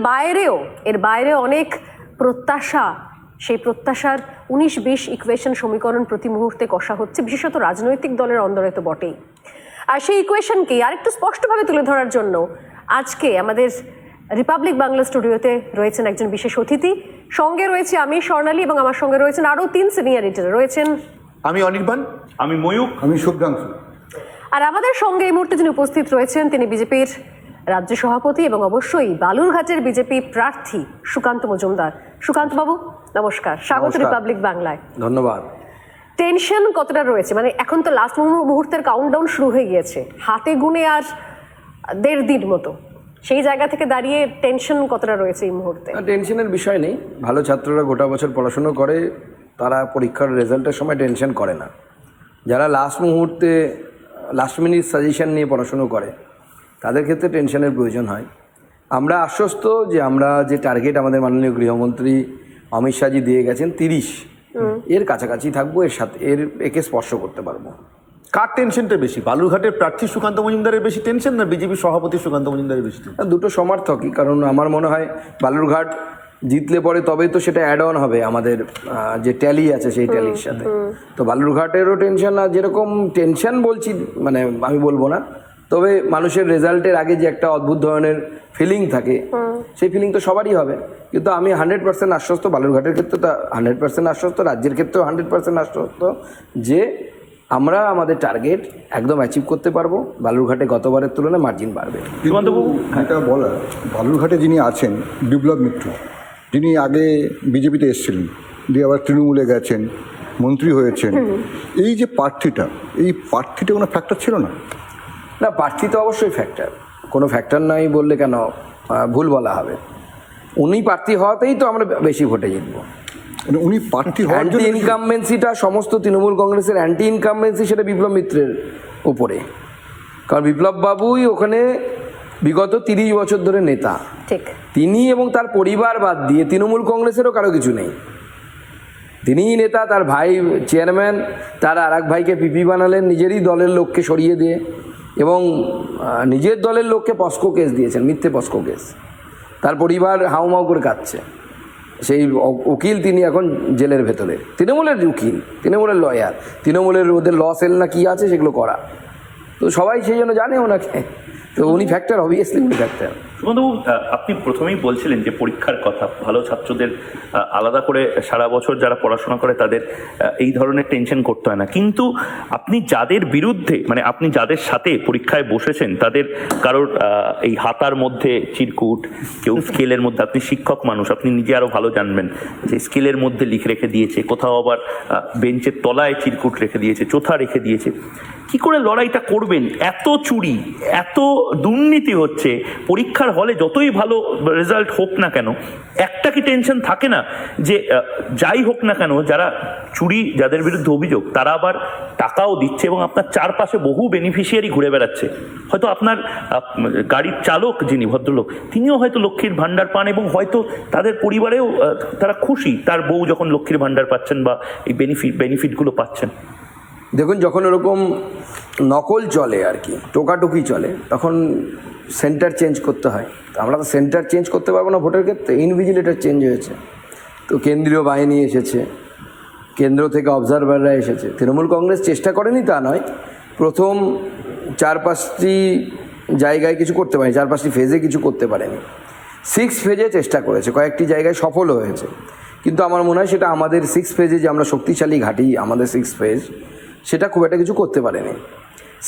বাইরেও অনেক প্রত্যাশা, সেই প্রত্যাশার 19-20 ইকুয়েশন সমীকরণ প্রতি মুহূর্তে কষা হচ্ছে, বিশেষত রাজনৈতিক দলের অন্দরে তো বটেই। আর সেই ইকুয়েশনকে আরেকটু স্পষ্টভাবে তুলে ধরার জন্য আজকে আমাদের রিপাবলিক বাংলা স্টুডিওতে রয়েছেন একজন বিশেষ অতিথি। সঙ্গে রয়েছে আমি স্বর্ণালী, এবং আমার সঙ্গে রয়েছেন আরও 3 সিনিয়র এডিটর রয়েছেন। আমি অনির্বাণ, আমি ময়ূক, আমি শুভ্রাংশু। আর আমাদের সঙ্গে এই মুহূর্তে যিনি উপস্থিত রয়েছেন তিনি বিজেপির রাজ্য সভাপতি এবং অবশ্যই বালুরঘাটের বিজেপি প্রার্থী সুকান্ত মজুমদার। সুকান্ত বাবু নমস্কার, স্বাগত রিপাবলিক বাংলায়। ধন্যবাদ। টেনশন কতটা রয়েছে, মানে এখন তো লাস্ট মুহূর্তের কাউন্টডাউন শুরু হয়ে গিয়েছে, হাতে গুনে আর 1.5 দিন মতো, সেই জায়গা থেকে দাঁড়িয়ে টেনশন কতটা রয়েছে এই মুহূর্তে? টেনশনের বিষয় নেই, ভালো ছাত্ররা গোটা বছর পড়াশুনো করে, তারা পরীক্ষার রেজাল্টের সময় টেনশন করে না। যারা লাস্ট মিনিট সাজেশন নিয়ে পড়াশুনো করে তাদের ক্ষেত্রে টেনশনের প্রয়োজন হয়। আমরা আশ্বস্ত যে আমরা যে টার্গেট আমাদের মাননীয় গৃহমন্ত্রী অমিত শাহজি দিয়ে গেছেন 30, এর কাছাকাছি থাকবো, একে স্পর্শ করতে পারবো। কার টেনশনটা বেশি, বালুরঘাটের প্রার্থী সুকান্ত মজুমদারের বেশি টেনশন না বিজেপি সভাপতি সুকান্ত মজুমদারের বেশি টেনশন? দুটো সমার্থকই, কারণ আমার মনে হয় বালুরঘাট জিতলে পরে তবেই তো সেটা অ্যাড অন হবে আমাদের যে ট্যালি আছে সেই ট্যালির সাথে। তো বালুরঘাটেরও টেনশন, আর যেরকম টেনশন বলছি মানে আমি বলবো না, তবে মানুষের রেজাল্টের আগে যে একটা অদ্ভুত ধরনের ফিলিং থাকে সেই ফিলিং তো সবারই হবে। কিন্তু আমি 100% আশ্বস্ত, বালুরঘাটের ক্ষেত্রে তো 100% আশ্বস্ত, রাজ্যের ক্ষেত্রেও 100% আশ্বস্ত যে আমরা আমাদের টার্গেট একদম অ্যাচিভ করতে পারবো। বালুরঘাটে গতবারের তুলনায় মার্জিন বাড়বে। এটা বলার, বালুরঘাটে যিনি আছেন বিপ্লব মিত্র, যিনি আগে বিজেপিতে এসেছিলেন, দিয়ে আবার তৃণমূলে গেছেন, মন্ত্রী হয়েছেন, এই যে প্রার্থীটা কোনো ফ্যাক্টর ছিল না? না, প্রার্থী তো অবশ্যই ফ্যাক্টর, কোনো ফ্যাক্টর নাই বললে কেন ভুল বলা হবে। উনি প্রার্থী হওয়াতেই তো আমরা বেশি ভোটে জিতবো। উনি প্রার্থী অ্যান্টি ইনকামবেন্সিটা সমস্ত তৃণমূল কংগ্রেসের অ্যান্টি ইনকামবেন্সি সেটা বিপ্লব মিত্রের উপরে, কারণ বিপ্লব বাবুই ওখানে বিগত 30 বছর ধরে নেতা। ঠিক, তিনি এবং তার পরিবার বাদ দিয়ে তৃণমূল কংগ্রেসেরও কারো কিছু নেই, তিনিই নেতা। তার ভাই চেয়ারম্যান, তার আর এক ভাইকে পিপি বানালেন নিজেরই দলের লোককে সরিয়ে দিয়ে, এবং নিজের দলের লোককে পস্কো কেস দিয়েছেন, মিথ্যে পস্কো কেস। তার পরিবার হাউমাউ করে কাঁদছে, সেই উকিল তিনি এখন জেলের ভেতরে, তৃণমূলের উকিল, তৃণমূলের লয়ার, তৃণমূলের ওদের ল সেল না কী আছে সেগুলো করা, তো সবাই সেই জন্য জানে ওনাকে। তো উনি ফ্যাক্টর, অবভিয়াসলি উনি ফ্যাক্টর। সুকান্তবাবু, আপনি প্রথমেই বলছিলেন যে পরীক্ষার কথা, ভালো ছাত্রদের আলাদা করে সারা বছর যারা পড়াশোনা করে তাদের এই ধরনের টেনশন করতে হয় না, কিন্তু আপনি যাদের বিরুদ্ধে, মানে আপনি যাদের সাথে পরীক্ষায় বসেছেন তাদের কারোর এই হাতার মধ্যে চিরকুট, কেউ স্কেলের মধ্যে, আপনি শিক্ষক মানুষ, আপনি নিজে আরও ভালো জানবেন যে স্কেলের মধ্যে লিখে রেখে দিয়েছে, কোথাও আবার বেঞ্চের তলায় চিরকুট রেখে দিয়েছে, চোথা রেখে দিয়েছে। কি করে লড়াইটা করবেন? এত চুরি, এত দুর্নীতি হচ্ছে, পরীক্ষার হলে যতই ভালো রেজাল্ট হোক না কেন একটা কি টেনশন থাকে না যে যাই হোক না কেন যারা চুরি, যাদের বিরুদ্ধে অভিযোগ, তারা আবার টাকাও দিচ্ছে এবং আপনার চারপাশে বহু বেনিফিশিয়ারি ঘুরে বেড়াচ্ছে। হয়তো আপনার গাড়ির চালক যিনি ভদ্রলোক, তিনিও হয়তো লক্ষ্মীর ভাণ্ডার পান এবং হয়তো তাদের পরিবারেও তারা খুশি তার বউ যখন লক্ষ্মীর ভাণ্ডার পাচ্ছেন বা এই বেনিফিটগুলো পাচ্ছেন। দেখুন, যখন ওরকম নকল চলে আর কি, টোকাটুকি চলে, তখন সেন্টার চেঞ্জ করতে হয়। আমরা তো সেন্টার চেঞ্জ করতে পারবো না ভোটের ক্ষেত্রে, ইনভিজিলেটর চেঞ্জ হয়েছে, তো কেন্দ্রীয় বাহিনী এসেছে, কেন্দ্র থেকে অবজারভাররা এসেছে। তৃণমূল কংগ্রেস চেষ্টা করেনি তা নয়, প্রথম 4-5টি জায়গায় কিছু করতে পারেনি, 4-5টি ফেজে কিছু করতে পারেনি, 6 ফেজে চেষ্টা করেছে, কয়েকটি জায়গায় সফল হয়েছে। কিন্তু আমার মনে হয় সেটা আমাদের 6 ফেজে যে আমরা শক্তিশালী ঘাঁটি, আমাদের 6 ফেজ, সেটা খুব একটা কিছু করতে পারেনি।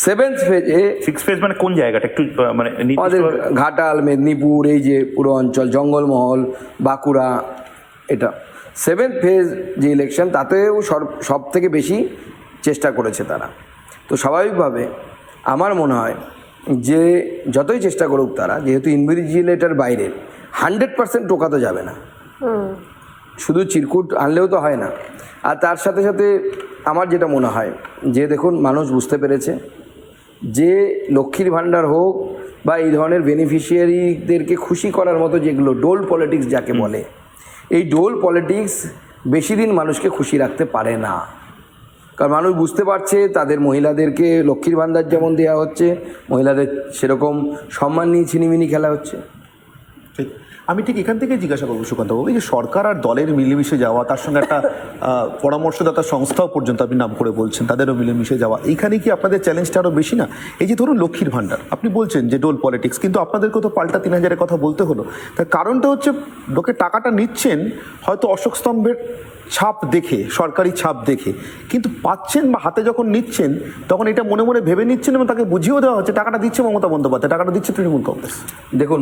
7th ফেজে, 6 ফেজ মানে কোন জায়গাটা একটু মানে আমাদের ঘাটাল, মেদিনীপুর, এই যে পুরো অঞ্চল, জঙ্গলমহল, বাঁকুড়া, এটা 7th ফেজ যে ইলেকশন, তাতেও সব থেকে বেশি চেষ্টা করেছে তারা। তো স্বাভাবিকভাবে আমার মনে হয় যে যতই চেষ্টা করুক তারা, যেহেতু ইনভিজিলেটর বাইরে, 100% টোকা তো যাবে না, শুধু চিরকুট আনলেও তো হয় না। আর তার সাথে সাথে আমার যেটা মনে হয় যে দেখুন, মানুষ বুঝতে পেরেছে যে লক্ষ্মীর ভাণ্ডার হোক বা এই ধরনের বেনিফিশিয়ারিদেরকে খুশি করার মতো যেগুলো ডোল পলিটিক্স যাকে বলে, এই ডোল পলিটিক্স বেশি দিন মানুষকে খুশি রাখতে পারে না। কারণ মানুষ বুঝতে পারছে তাদের মহিলাদেরকে লক্ষ্মীর ভাণ্ডার যেমন দেওয়া হচ্ছে, মহিলাদের সেরকম সম্মান নিয়ে ছিনিমিনি খেলা হচ্ছে। ঠিক। আমি ঠিক এখান থেকে জিজ্ঞাসা করবো সুকান্তবাবু, এই যে সরকার আর দলের মিলেমিশে যাওয়া, তার সঙ্গে একটা পরামর্শদাতা সংস্থাও পর্যন্ত আপনি নাম করে বলছেন, তাদেরও মিলেমিশে যাওয়া, এইখানে কি আপনাদের চ্যালেঞ্জটা আরও বেশি না? এই যে ধরুন লক্ষ্মীর ভাণ্ডার, আপনি বলছেন যে ডোল পলিটিক্স, কিন্তু আপনাদেরকেও তো পাল্টা 3,000-এর কথা বলতে হলো। তার কারণটা হচ্ছে লোকে টাকাটা নিচ্ছেন হয়তো অশোক স্তম্ভের ছাপ দেখে, সরকারি ছাপ দেখে, কিন্তু পাচ্ছেন বা হাতে যখন নিচ্ছেন তখন এটা মনে মনে ভেবে নিচ্ছেন এবং তাকে বুঝিয়েও দেওয়া হচ্ছে টাকাটা দিচ্ছে মমতা বন্দ্যোপাধ্যায়, টাকাটা দিচ্ছে তৃণমূল কংগ্রেস। দেখুন,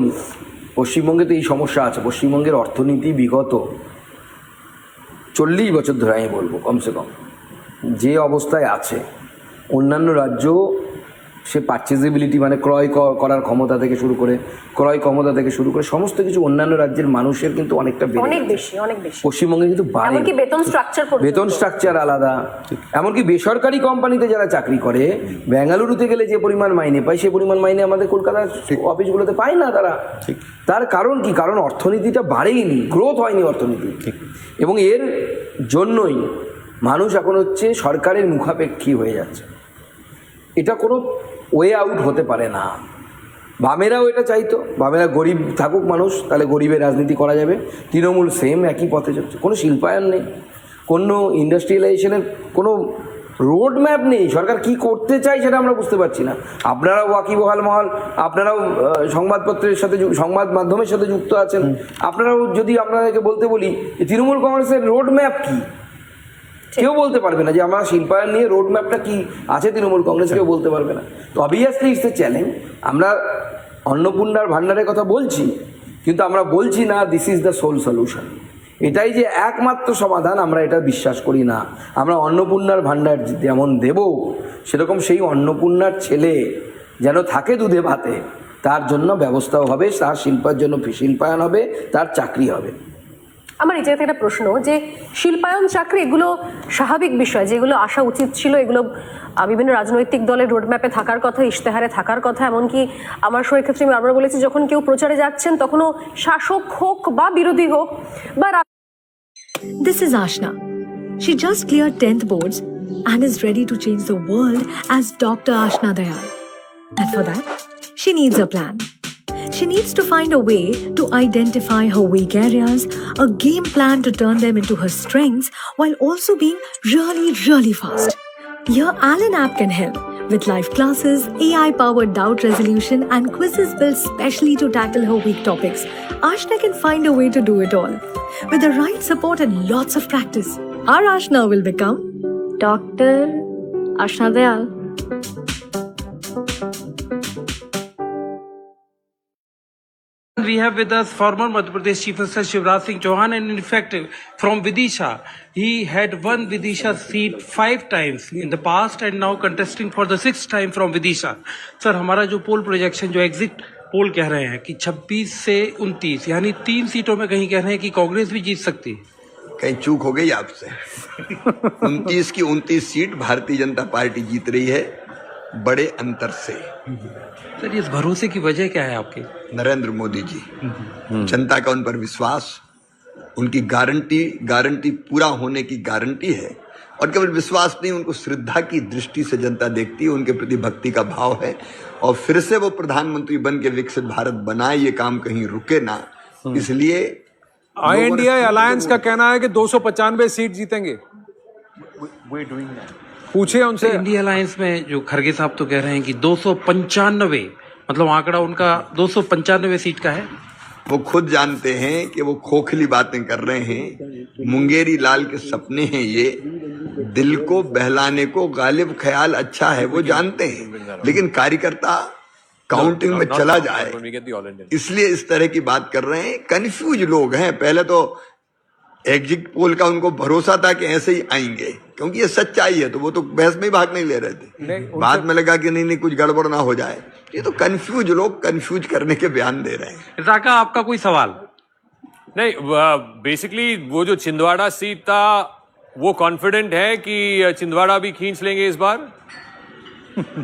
পশ্চিমবঙ্গে তো এই সমস্যা আছে। পশ্চিমবঙ্গের অর্থনীতি বিগত 40 বছর ধরে আমি বলবো কমসে কম যে অবস্থায় আছে, অন্যান্য রাজ্য সে পারচেজেবিলিটি মানে ক্রয় করার ক্ষমতা থেকে শুরু করে সমস্ত কিছু অন্যান্য রাজ্যের মানুষের কিন্তু অনেকটা অনেক বেশি। পশ্চিমবঙ্গে কিন্তু এমনকি বেতন স্ট্রাকচার আলাদা। এমনকি বেসরকারি কোম্পানিতে যারা চাকরি করে, বেঙ্গালুরুতে গেলে যে পরিমাণ মাইনে পায় সেই পরিমাণ মাইনে আমাদের কলকাতার অফিসগুলোতে পায় না তারা। তার কারণ কি? কারণ অর্থনীতিটা বাড়েইনি, গ্রোথ হয়নি অর্থনীতি। এবং এর জন্যই মানুষ এখন হচ্ছে সরকারের মুখাপেক্ষী হয়ে যাচ্ছে। এটা কোনো ওয়ে আউট হতে পারে না। বামেরাও এটা চাইতো, বামেরা গরিব থাকুক মানুষ, তাহলে গরিবের রাজনীতি করা যাবে। তৃণমূল সেম একই পথে চলছে। কোনো শিল্পায়ন নেই, কোনো ইন্ডাস্ট্রিয়ালাইজেশনের কোনো রোড ম্যাপ নেই। সরকার কি করতে চাই সেটা আমরা বুঝতে পারছি না। আপনারাও ওয়াকিবহাল মহল, আপনারাও সংবাদপত্রের সাথে, সংবাদ মাধ্যমের সাথে যুক্ত আছেন, আপনারাও যদি আপনাদেরকে বলতে বলি তৃণমূল কংগ্রেসের রোড ম্যাপ কী, কেউ বলতে পারবে না। যে আমার শিল্পায়ন নিয়ে রোড ম্যাপটা কি আছে তৃণমূল কংগ্রেস, কেউ বলতে পারবে না। তো অবভিয়াসলি ইটস এ চ্যালেঞ্জ। আমরা অন্নপূর্ণার ভাণ্ডারের কথা বলছি, কিন্তু আমরা বলছি না this is the sole solution, এটাই যে একমাত্র সমাধান, আমরা এটা বিশ্বাস করি না। আমরা অন্নপূর্ণার ভাণ্ডার যেমন দেব, সেরকম সেই অন্নপূর্ণার ছেলে যেন থাকে দুধে ভাতে, তার জন্য ব্যবস্থাও হবে, তার শিল্পের জন্য শিল্পায়ন হবে, তার চাকরি হবে। আমার এই জায়গাতে একটা প্রশ্ন, যে শিল্পায়ন চাকরি এগুলো স্বাভাবিক বিষয়, যেগুলো আসা উচিত ছিল, এগুলো বিভিন্ন রাজনৈতিক দলের রোডম্যাপে থাকার কথা, ইশতেহারে থাকার কথা। এমনকি আমার শোয়ের ক্ষেত্রে আমি বারবার বলেছি, যখন কেউ প্রচারে যাচ্ছেন তখনও শাসক হোক বা বিরোধী হোক বা This is Ashna. She just cleared 10th boards and is ready to change the world as Dr. Ashna Dayal. And for that, she needs a plan. She needs to find a way to identify her weak areas, a game plan to turn them into her strengths while also being really, really fast. Here, Alan app can help with live classes, AI-powered doubt resolution, and quizzes built specially to tackle her weak topics. Ashna can find a way to do it all. With the right support and lots of practice, our Ashna will become Dr. Ashna Dayal. We have with us former Madhya Pradesh Chief Minister Shivraj Singh Chauhan, and in fact from Vidisha. He had won Vidisha seat 5 times in the past and now contesting for the 6th time from Vidisha. Sir, हमारा जो पोल projection, जो exit poll कह रहे हैं कि 26 से 29 यानी 3 सीटों में कहीं कह रहे हैं कि कांग्रेस भी जीत सकती है। कहीं चूक हो गई आपसे। 29 की 29 सीट भारतीय जनता पार्टी जीत रही है, बड़े अंतर से। सर, इस भरोसे की वजह क्या है आपके? नरेंद्र मोदी जी, जनता का उन पर विश्वास, उनकी गारंटी पूरा होने की गारंटी है। और केवल विश्वास नहीं, उनको श्रद्धा की दृष्टि से जनता देखती है, उनके प्रति भक्ति का भाव है। और फिर से वो प्रधानमंत्री बन के विकसित भारत बनाए, ये काम कहीं रुके ना, इसलिए INDI अलायंस का कहना है कि 295 सीट जीतेंगे। पूछिए उनसे। इंडिया अलायंस में जो खरगे साहब तो कह रहे हैं कि 295, मतलब आंकड़ा उनका 295 सीट का है। वो खुद जानते हैं कि वो खोखली बातें कर रहे हैं, मुंगेरी लाल के सपने हैं ये। दिल को बहलाने को गालिब ख्याल अच्छा है, वो जानते हैं, लेकिन कार्यकर्ता काउंटिंग में चला जाए इसलिए इस तरह की बात कर रहे हैं। कंफ्यूज लोग हैं। पहले तो एग्जिट पोल का उनको भरोसा था कि ऐसे ही आएंगे, क्योंकि ये सच्चाई है, तो वो तो बहस में ही भाग नहीं ले रहे थे। बाद में लगा कि नहीं कुछ गड़बड़ ना हो जाए। ये तो कंफ्यूज लोग कंफ्यूज करने के बयान दे रहे हैं। राका, आपका कोई सवाल? नहीं, बेसिकली वो जो छिंदवाड़ा सीट था, वो कॉन्फिडेंट है कि छिंदवाड़ा भी खींच लेंगे इस बार?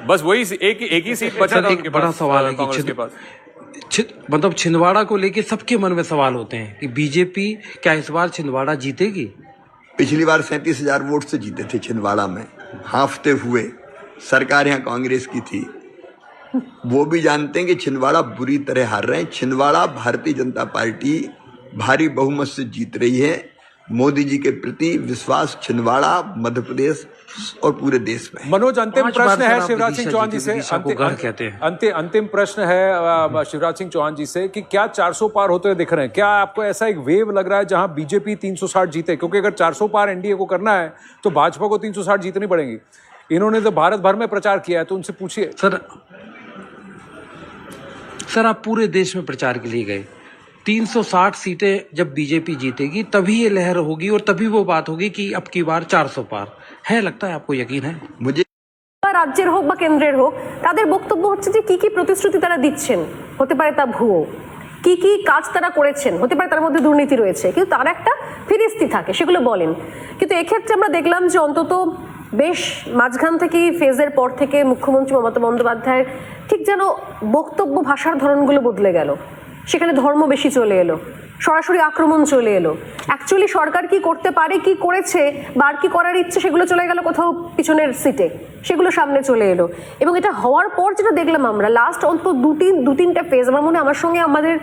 बस वही एक ही सीट बचा था उनके पास। बड़ा सवाल है कांग्रेस के पास। मतलब छिंदवाड़ा को लेके सबके मन में सवाल होते हैं कि बीजेपी क्या इस बार छिंदवाड़ा जीतेगी? पिछली बार 37,000 वोट से जीते थे छिंदवाड़ा में, हाफते हुए। सरकार यहाँ कांग्रेस की थी, वो भी जानते हैं कि छिंदवाड़ा बुरी तरह हार रहे हैं। छिंदवाड़ा भारतीय जनता पार्टी भारी बहुमत से जीत रही है। मोदी जी के प्रति विश्वास छिंदवाड़ा, मध्य प्रदेश और पूरे देश में है। मनोज, अंतिम 5 बार प्रश्न है शराब शिवराज सिंह विदिशा चौहान जी जीती, से। विदिशा को गढ़ कहते हैं। अंतिम प्रश्न है शिवराज सिंह चौहान जी से कि क्या 400 पार होते हुए दिख रहे हैं? क्या आपको ऐसा एक वेव लग रहा है जहां बीजेपी 360 जीते? क्योंकि अगर 400 पार एनडीए को करना है तो भाजपा को 360 जीतनी पड़ेगी। इन्होंने तो भारत भर में प्रचार किया है, तो उनसे पूछिए। सर आप पूरे देश में प्रचार के लिए गए। 360 सीटें जब बीजेपी जीतेगी तभी ये लहर होगी और तभी वो बात होगी कि अब की बार 400 पार है। लगता है आपको यकीन है? मुझे বা রাজ্যের হোক বা কেন্দ্রের হোক, তাদের বক্তব্য হচ্ছে যে কি কি প্রতিশ্রুতি তারা দিচ্ছেন, হতে পারে তা ভুয়ো, কি কি কাজ তারা করেছেন, হতে পারে তার মধ্যে দুর্নীতি রয়েছে, কিন্তু তার একটা ফিরিস্তি থাকে, সেগুলো বলেন। কিন্তু এক্ষেত্রে আমরা দেখলাম যে অন্তত বেশ মাঝখান থেকে ফেজের পর থেকে মুখ্যমন্ত্রী মমতা বন্দ্যোপাধ্যায়ের ঠিক যেন বক্তব্য ভাষার ধরনগুলো বদলে গেল। সেখানে ধর্ম বেশি চলে এলো, সরাসরি আক্রমণ চলে এলো। অ্যাকচুয়ালি সরকার কি করতে পারে, কি করেছে বা আর কি করার ইচ্ছে, সেগুলো চলে গেল কোথাও পিছনের সিটে, সেগুলো সামনে চলে এলো। এবং এটা হওয়ার পর যেটা দেখলাম আমরা লাস্ট অন্তত দু তিনটা ফেজ, আমার মনে হয় আমার সঙ্গে আমাদের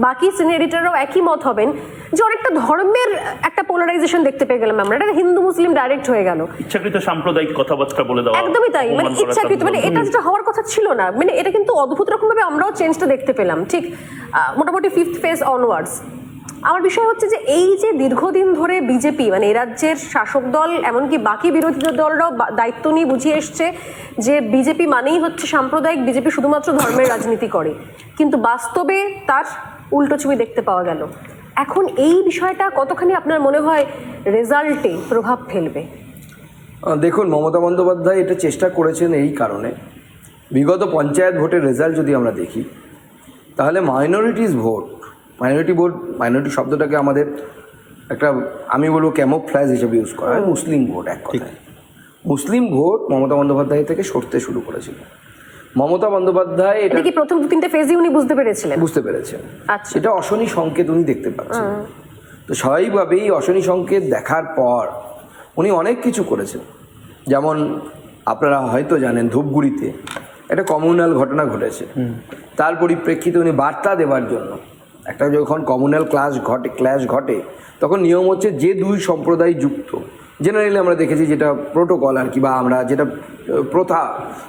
বাকি সিনিয়র এডিটররাও একই মত হবেন যে অনেকটা ধর্মের একটা পোলারাইজেশন দেখতে পেয়ে গেলাম আমরা। এটা হিন্দু মুসলিম ডাইরেক্ট হয়ে গেল, ইচ্ছাকৃত সাম্প্রদায়িক কথাবার্তা বলে দেওয়া, একদমই তাই। মানে অপমান করা, ইচ্ছাকৃত, মানে এটা যেটা হওয়ার কথা ছিল না, মানে এটা কিন্তু অদ্ভুত রকম ভাবে আমরাও চেঞ্জটা দেখতে পেলাম ঠিক মোটামুটি 5th ফেজ অনওয়ার্ডস। আমার বিষয় হচ্ছে যে এই যে দীর্ঘদিন ধরে বিজেপি মানে এই রাজ্যের শাসক দল এমনকি বাকি বিরোধী দলরাও দায়িত্ব নিয়ে বুঝিয়ে এসছে যে বিজেপি মানেই হচ্ছে সাম্প্রদায়িক, বিজেপি শুধুমাত্র ধর্মের রাজনীতি করে, কিন্তু বাস্তবে তার উল্টো ছবি দেখতে পাওয়া গেল। এখন এই বিষয়টা কতখানি আপনার মনে হয় রেজাল্টে প্রভাব ফেলবে? দেখুন, মমতা বন্দ্যোপাধ্যায় এটা চেষ্টা করেছেন এই কারণে, বিগত পঞ্চায়েত ভোটের রেজাল্ট যদি আমরা দেখি তাহলে মাইনরিটিস ভোট, মাইনরিটি শব্দটাকে আমাদের একটা আমি বলবো ক্যামোফ্ল্যাজ হিসেবে ইউজ করা হয়, মুসলিম ভোট। এক কথায় মুসলিম ভোট মমতা বন্দ্যোপাধ্যায় থেকে সরতে শুরু করেছিল। মমতা বন্দ্যোপাধ্যায় এটা কি প্রথম 2-3টে ফেজই উনি বুঝতে পেরেছেন? আচ্ছা, এটা অশনি সংকেত উনি দেখতে পাচ্ছেন। তো স্বাভাবিকভাবেই অশনি সংকেত দেখার পর উনি অনেক কিছু করেছেন। যেমন আপনারা হয়তো জানেন ধূপগুড়িতে একটা কমিউনাল ঘটনা ঘটেছে, তার পরিপ্রেক্ষিতে উনি বার্তা দেওয়ার জন্য একটা যখন কমিউনাল ক্ল্যাশ ঘটে তখন নিয়ম হচ্ছে যে দুই সম্প্রদায় যুক্ত, জেনারেলি আমরা দেখেছি যেটা প্রোটোকল আর কি, বা আমরা যেটা প্রথা,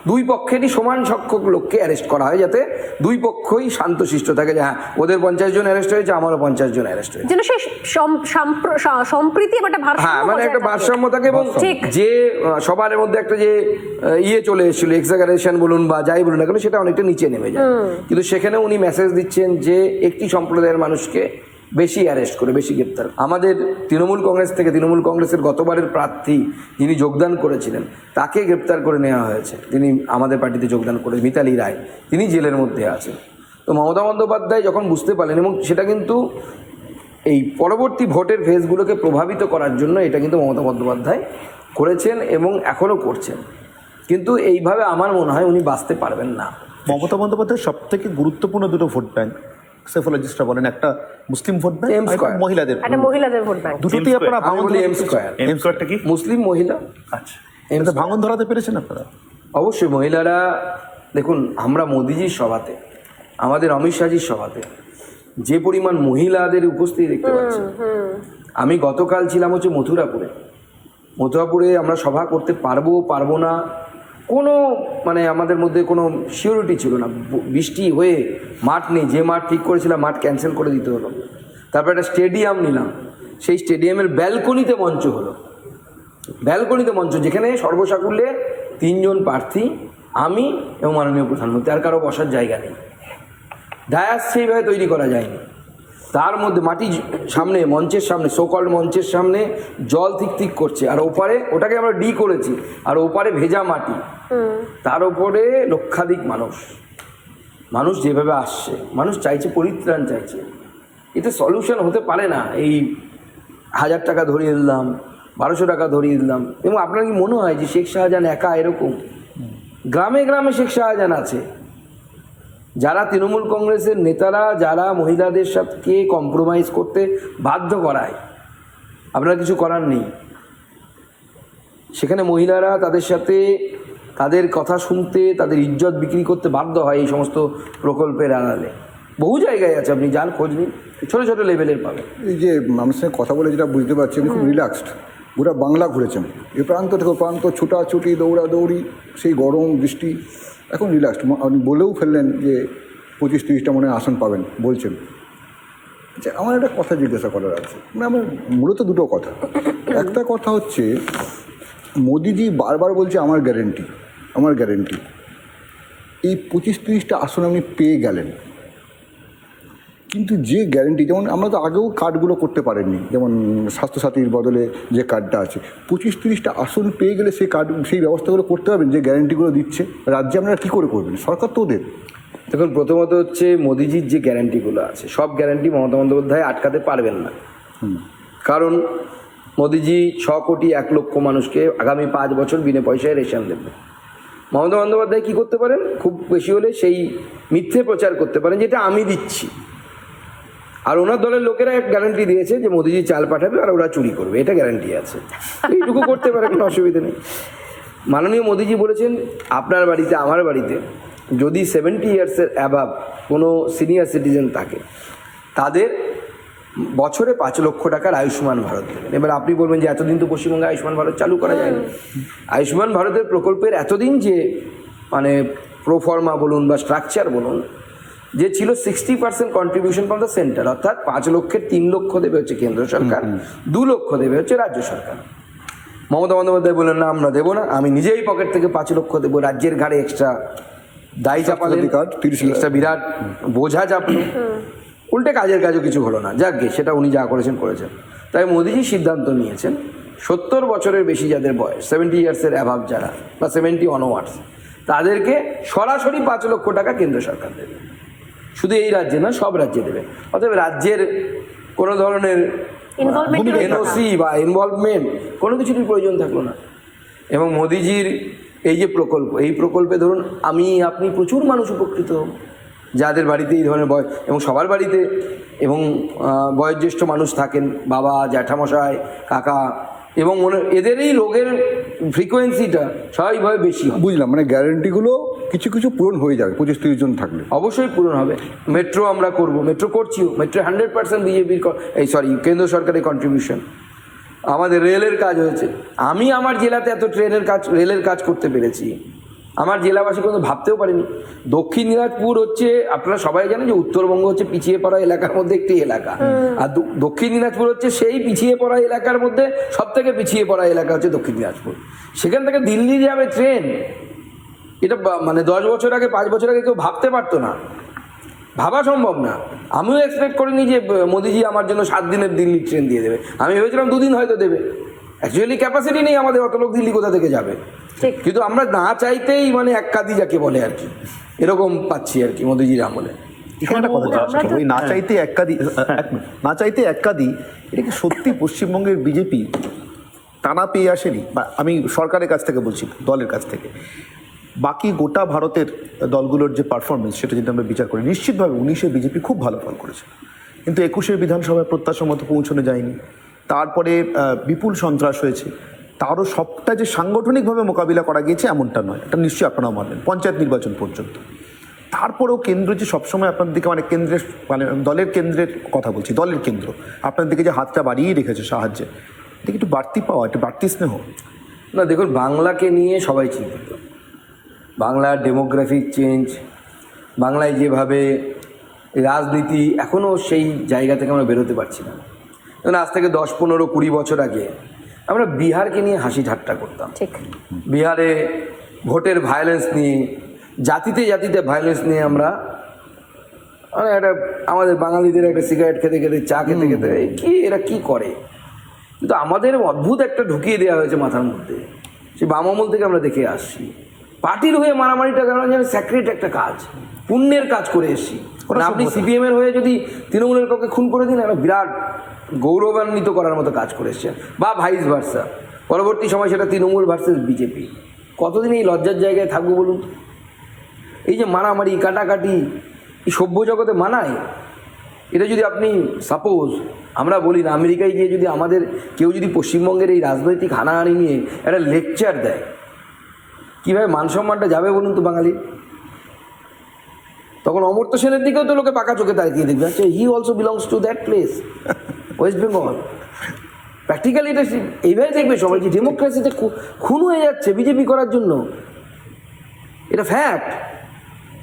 দুই পক্ষেরই সমান সংখ্যক লোককে অ্যারেস্ট করা হয় যাতে দুই পক্ষই শান্তশিষ্ট থাকে, যে হ্যাঁ ওদের 50 জন অ্যারেস্ট হয়েছে, আমারও 50 জন অ্যারেস্ট হয়েছে, যেন সেই সম্প্রীতি এবং একটা ভারসাম্য, হ্যাঁ মানে একটা ভারসাম্য থাকে। এবং যে সবার মধ্যে একটা যে চলে এসেছিল এক্সাগারেশন বলুন বা যাই বলুন না কেন, সেটা অনেকটা নিচে নেমে যায়। কিন্তু সেখানে উনি মেসেজ দিচ্ছেন যে একটি সম্প্রদায়ের মানুষকে বেশি অ্যারেস্ট করে, বেশি গ্রেপ্তার। আমাদের তৃণমূল কংগ্রেসের গতবারের প্রার্থী যিনি যোগদান করেছিলেন তাকে গ্রেপ্তার করে নেওয়া হয়েছে, তিনি আমাদের পার্টিতে যোগদান করে, মিতালি রায়, তিনি জেলের মধ্যে আছেন। তো মমতা বন্দ্যোপাধ্যায় যখন বুঝতে পারলেন, এবং সেটা কিন্তু এই পরবর্তী ভোটের ফেজগুলোকে প্রভাবিত করার জন্য এটা কিন্তু মমতা বন্দ্যোপাধ্যায় করেছেন এবং এখনও করছেন, কিন্তু এইভাবে আমার মনে হয় উনি বাঁচতে পারবেন না। মমতা বন্দ্যোপাধ্যায়ের সব থেকে গুরুত্বপূর্ণ দুটো ভোট ব্যাংক সেফোলজিস্টরা বলেন, একটা মুসলিম ভোট ব্যাংক, মহিলাদের ভোট ব্যাংক, দুটোতেই আপনারা ভাঙন ধরে এম স্কয়ারটা কি মুসলিম মহিলা। আচ্ছা, এটা ভাঙন ধরাতে পেরেছেন আপনারা? অবশ্যই মহিলারা, দেখুন আমরা মোদিজির সভাতে, আমাদের অমিত শাহজির সভাতে যে পরিমাণ মহিলাদের উপস্থিতি দেখতে পাচ্ছি। আমি গতকাল ছিলাম হচ্ছে মথুরাপুরে আমরা সভা করতে পারবো না, কোনো মানে আমাদের মধ্যে কোনো সিওরিটি ছিল না, বৃষ্টি হয়ে মাঠ নেই, যে মাঠ ঠিক করেছিলাম মাঠ ক্যান্সেল করে দিতে হলো। তারপর একটা স্টেডিয়াম নিলাম, সেই স্টেডিয়ামের ব্যালকনিতে মঞ্চ হলো, যেখানে সর্বসাকুল্যে 3 জন প্রার্থী, আমি এবং মাননীয় প্রধানমন্ত্রী, আর কারো বসার জায়গা নেই, ডায়াস সেইভাবে তৈরি করা যায়নি। তার মধ্যে মাটি সামনে, মঞ্চের সামনে, সোকল্ড মঞ্চের সামনে জল ঠিক করছে, আর ওপারে ওটাকে আমরা ডি করেছি, আর ওপারে ভেজা মাটি, তার উপরে লক্ষাধিক মানুষ যেভাবে আসছে, মানুষ চাইছে, পরিত্রাণ চাইছে। এতে সলিউশন হতে পারে না এই 1000 টাকা ধরিয়ে দিলাম, 1200 টাকা ধরিয়ে দিলাম। এবং আপনার কি মনে হয় যে শেখ শাহজাহান একা এরকম? গ্রামে গ্রামে শেখ শাহজাহান আছে, যারা তৃণমূল কংগ্রেসের নেতারা যারা মহিলাদের সাথে কম্প্রোমাইজ করতে বাধ্য করায়, আপনারা কিছু করার নেই। সেখানে মহিলারা তাদের সাথে তাদের কথা শুনতে, তাদের ইজ্জত বিক্রি করতে বাধ্য হয় এই সমস্ত প্রকল্পের আড়ালে। বহু জায়গায় আছে, আপনি যান খোঁজ নিন, ছোটো ছোটো লেভেলের পাবেন। এই যে আমার সঙ্গে কথা বলে যেটা বুঝতে পারছি, আমি খুব রিল্যাক্সড। গোটা বাংলা ঘুরেছেন, এ প্রান্ত থেকে ও প্রান্ত, ছুটাছুটি, দৌড়াদৌড়ি, সেই গরম বৃষ্টি, এখন রিল্যাক্সড। আপনি বলেও ফেললেন যে 25-30টা মনে হয় আসন পাবেন বলছেন। আচ্ছা, আমার একটা কথা জিজ্ঞাসা করার আছে, মানে আমার মূলত দুটো কথা। একটা কথা হচ্ছে, মোদিজি বারবার বলছে আমার গ্যারেন্টি, আমার গ্যারেন্টি। এই 25-30টা আসন আপনি পেয়ে গেলেন, কিন্তু যে গ্যারেন্টি, যেমন আমরা তো আগেও কার্ডগুলো করতে পারেননি, যেমন স্বাস্থ্যসাথীর বদলে যে কার্ডটা আছে, 25-30টা আসন পেয়ে গেলে সেই কার্ড, সেই ব্যবস্থাগুলো করতে পারবেন যে গ্যারেন্টিগুলো দিচ্ছে রাজ্যে, আপনারা কী করে করবেন? সরকার তো ওদের। দেখুন, প্রথমত হচ্ছে মোদিজির যে গ্যারান্টিগুলো আছে, সব গ্যারান্টি মমতা বন্দ্যোপাধ্যায় আটকাতে পারবেন না। কারণ মোদিজি 6 কোটি 1 লক্ষ মানুষকে আগামী 5 বছর বিনা পয়সায় রেশন দেবে। মমতা বন্দ্যোপাধ্যায় কী করতে পারেন? খুব বেশি হলে সেই মিথ্যে প্রচার করতে পারেন যেটা আমি দিচ্ছি, আর ওনার দলের লোকেরা এক গ্যারান্টি দিয়েছে যে মোদিজি চাল পাঠাবে আর ওরা চুরি করবে, এটা গ্যারান্টি আছে। এইটুকু করতে পারে, কোনো অসুবিধা নেই। মাননীয় মোদিজি বলেছেন, আপনার বাড়িতে, আমার বাড়িতে যদি 70 ইয়ার্সের অ্যাবাভ কোনো সিনিয়র সিটিজেন থাকে, তাদের বছরে 5 লক্ষ টাকার আয়ুষ্মান ভারত দেবেন। এবার আপনি বলবেন যে এতদিন তো পশ্চিমবঙ্গে আয়ুষ্মান ভারত চালু করা যায়নি। আয়ুষ্মান ভারতের প্রকল্পের এতদিন যে মানে প্রোফর্মা বলুন বা স্ট্রাকচার বলুন, যে ছিল 60% কন্ট্রিবিউশন ফ্রম দ্য সেন্টার, অর্থাৎ 5 লক্ষের 3 লক্ষ দেবে হচ্ছে কেন্দ্র সরকার, 2 লক্ষ দেবে হচ্ছে রাজ্য সরকার। মমতা বন্দ্যোপাধ্যায় বললেন, না আমরা দেবো না, আমি নিজেই পকেট থেকে 5 লক্ষ দেবো, রাজ্যের ঘাড়ে এক্সট্রা দায়ী চাপালেন, এক্সট্রা বিরাট বোঝা চাপলো, উল্টে কাজের কাজও কিছু হলো না। যাক গে, সেটা উনি যা করেছেন করেছেন। তাই মোদিজি সিদ্ধান্ত নিয়েছেন 70 বছরের বেশি যাদের বয়স, 70 ইয়ার্সের অ্যাভাব যারা, বা 70 অনওয়ার্ডস, তাদেরকে সরাসরি 5 লক্ষ টাকা কেন্দ্র সরকার দেবে। শুধু এই রাজ্যে না, সব রাজ্যে দেবে। অতএব রাজ্যের কোনো ধরনের এনওসি বা ইনভলভমেন্ট কোনো কিছুরই প্রয়োজন থাকলো না। এবং মোদিজির এই যে প্রকল্প, এই প্রকল্পে ধরুন আমি আপনি প্রচুর মানুষ উপকৃত হব, যাদের বাড়িতে এই ধরনের বয়স, এবং সবার বাড়িতে এবং বয়োজ্যেষ্ঠ মানুষ থাকেন, বাবা, জ্যাঠামশাই, কাকা, এবং এদেরই রোগের ফ্রিকোয়েন্সিটা স্বাভাবিকভাবে বেশি হবে। বুঝলাম, মানে গ্যারেন্টিগুলো কিছু কিছু পূরণ হয়ে যাবে 25-30 জন থাকলে। অবশ্যই পূরণ হবে। মেট্রো আমরা করব, মেট্রো করছিও, মেট্রো 100% বিজেপির কেন্দ্র সরকারের কন্ট্রিবিউশন। আমাদের রেলের কাজ হয়েছে, আমি আমার জেলাতে এত রেলের কাজ করতে পেরেছি, আমার জেলাবাসী কোনো ভাবতেও পারেনি। দক্ষিণ দিনাজপুর হচ্ছে, আপনারা সবাই জানেন যে উত্তরবঙ্গ হচ্ছে পিছিয়ে পড়া এলাকার মধ্যে একটি এলাকা, আর দক্ষিণ দিনাজপুর হচ্ছে সেই পিছিয়ে পড়া এলাকার মধ্যে সব থেকে পিছিয়ে পড়া এলাকা হচ্ছে দক্ষিণ দিনাজপুর। সেখান থেকে দিল্লি যাবে ট্রেন, এটা মানে 10 বছর আগে, 5 বছর আগে কেউ ভাবতে পারতো না, ভাবা সম্ভব না। আমিও এক্সপেক্ট করিনি যে মোদিজি আমার জন্য 7 দিনের দিল্লি ট্রেন দিয়ে দেবে। আমি ভেবেছিলাম 2 দিন হয়তো দেবে। অ্যাকচুয়ালি ক্যাপাসিটি নেই আমাদের, অত লোক দিল্লি কোথা থেকে যাবে। কিন্তু আমরা না চাইতেই মানে এক কাদি যাকে বলে আর কি, এরকম পাচ্ছি আর কি মোদিজির আমলে। এখানে একটা কথা যাচ্ছে, ওই না চাইতে এক্কাদি, না চাইতে এক্কাদি, এটা কি সত্যি পশ্চিমবঙ্গের বিজেপি টানা পেয়ে আসেনি? বা আমি সরকারের কাছ থেকে বলছি, দলের কাছ থেকে, বাকি গোটা ভারতের দলগুলোর যে পারফরমেন্স, সেটা যদি আমরা বিচার করি, নিশ্চিতভাবে 19-এ বিজেপি খুব ভালো ফল করেছে, কিন্তু 21-এর বিধানসভায় প্রত্যাশা মতো পৌঁছানো যায়নি। তারপরে বিপুল সন্ত্রাস হয়েছে, তারও সবটা যে সাংগঠনিকভাবে মোকাবিলা করা গিয়েছে এমনটা নয়, এটা নিশ্চয়ই আপনারাও মানবেন, পঞ্চায়েত নির্বাচন পর্যন্ত। তারপরেও কেন্দ্র যে সবসময় আপনার দিকে, মানে কেন্দ্রের, মানে দলের কেন্দ্রের কথা বলছি, দলের কেন্দ্র আপনার দিকে যে হাতটা বাড়িয়ে রেখেছে সাহায্যে, এটা একটু বাড়তি পাওয়া, একটু বাড়তি স্নেহ না। দেখুন, বাংলাকে নিয়ে সবাই চিন্তিত, বাংলার ডেমোগ্রাফিক চেঞ্জ, বাংলায় যেভাবে রাজনীতি, এখনও সেই জায়গা থেকে আমরা বেরোতে পারছি না। কারণ আজ থেকে 10, 15, 20 বছর আগে আমরা বিহারকে নিয়ে হাসি ঠাট্টা করতাম। ঠিক, বিহারে ভোটের ভায়োলেন্স নিয়ে, জাতিতে জাতিতে ভায়োলেন্স নিয়ে আমরা মানে একটা আমাদের বাঙালিদের একটা সিগারেট খেতে খেতে, চা খেতে খেতে, কি এরা কি করে। কিন্তু আমাদের অদ্ভুত একটা ঢুকিয়ে দেওয়া হয়েছে মাথার মধ্যে, সেই বাম আমল থেকে আমরা দেখে আসছি। পার্টির হয়ে মারামারিটা কেন যেন স্যাক্রেট একটা কাজ, পুণ্যের কাজ করে এসেছি। আপনি সিপিএমের হয়ে যদি তৃণমূলের কাউকে খুন করে দিন, একটা বিরাট গৌরবান্বিত করার মতো কাজ করে এসছেন, বা ভাইস ভার্সা। পরবর্তী সময় সেটা তৃণমূল ভার্সেস বিজেপি। কতদিন এই লজ্জার জায়গায় থাকবো বলুন? এই যে মারামারি, কাটাকাটি, এই সভ্য জগতে মানায়? এটা যদি আপনি সাপোজ আমরা বলি না, আমেরিকায় গিয়ে যদি আমাদের কেউ যদি পশ্চিমবঙ্গের এই রাজনৈতিক হানাহানি নিয়ে একটা লেকচার দেয়, কীভাবে মান সম্মানটা যাবে বলুন তো বাঙালি? তখন অমর্ত্য সেনের দিকেও তো লোকে পাকা চোখে তাকিয়ে দেখবে, আচ্ছা he also belongs to that place, West Bengal. Practically এটা এইভাবে দেখবে সবাই যে ডেমোক্রেসিতে খুন হয়ে যাচ্ছে বিজেপি করার জন্য, এটা ফ্যাক্ট।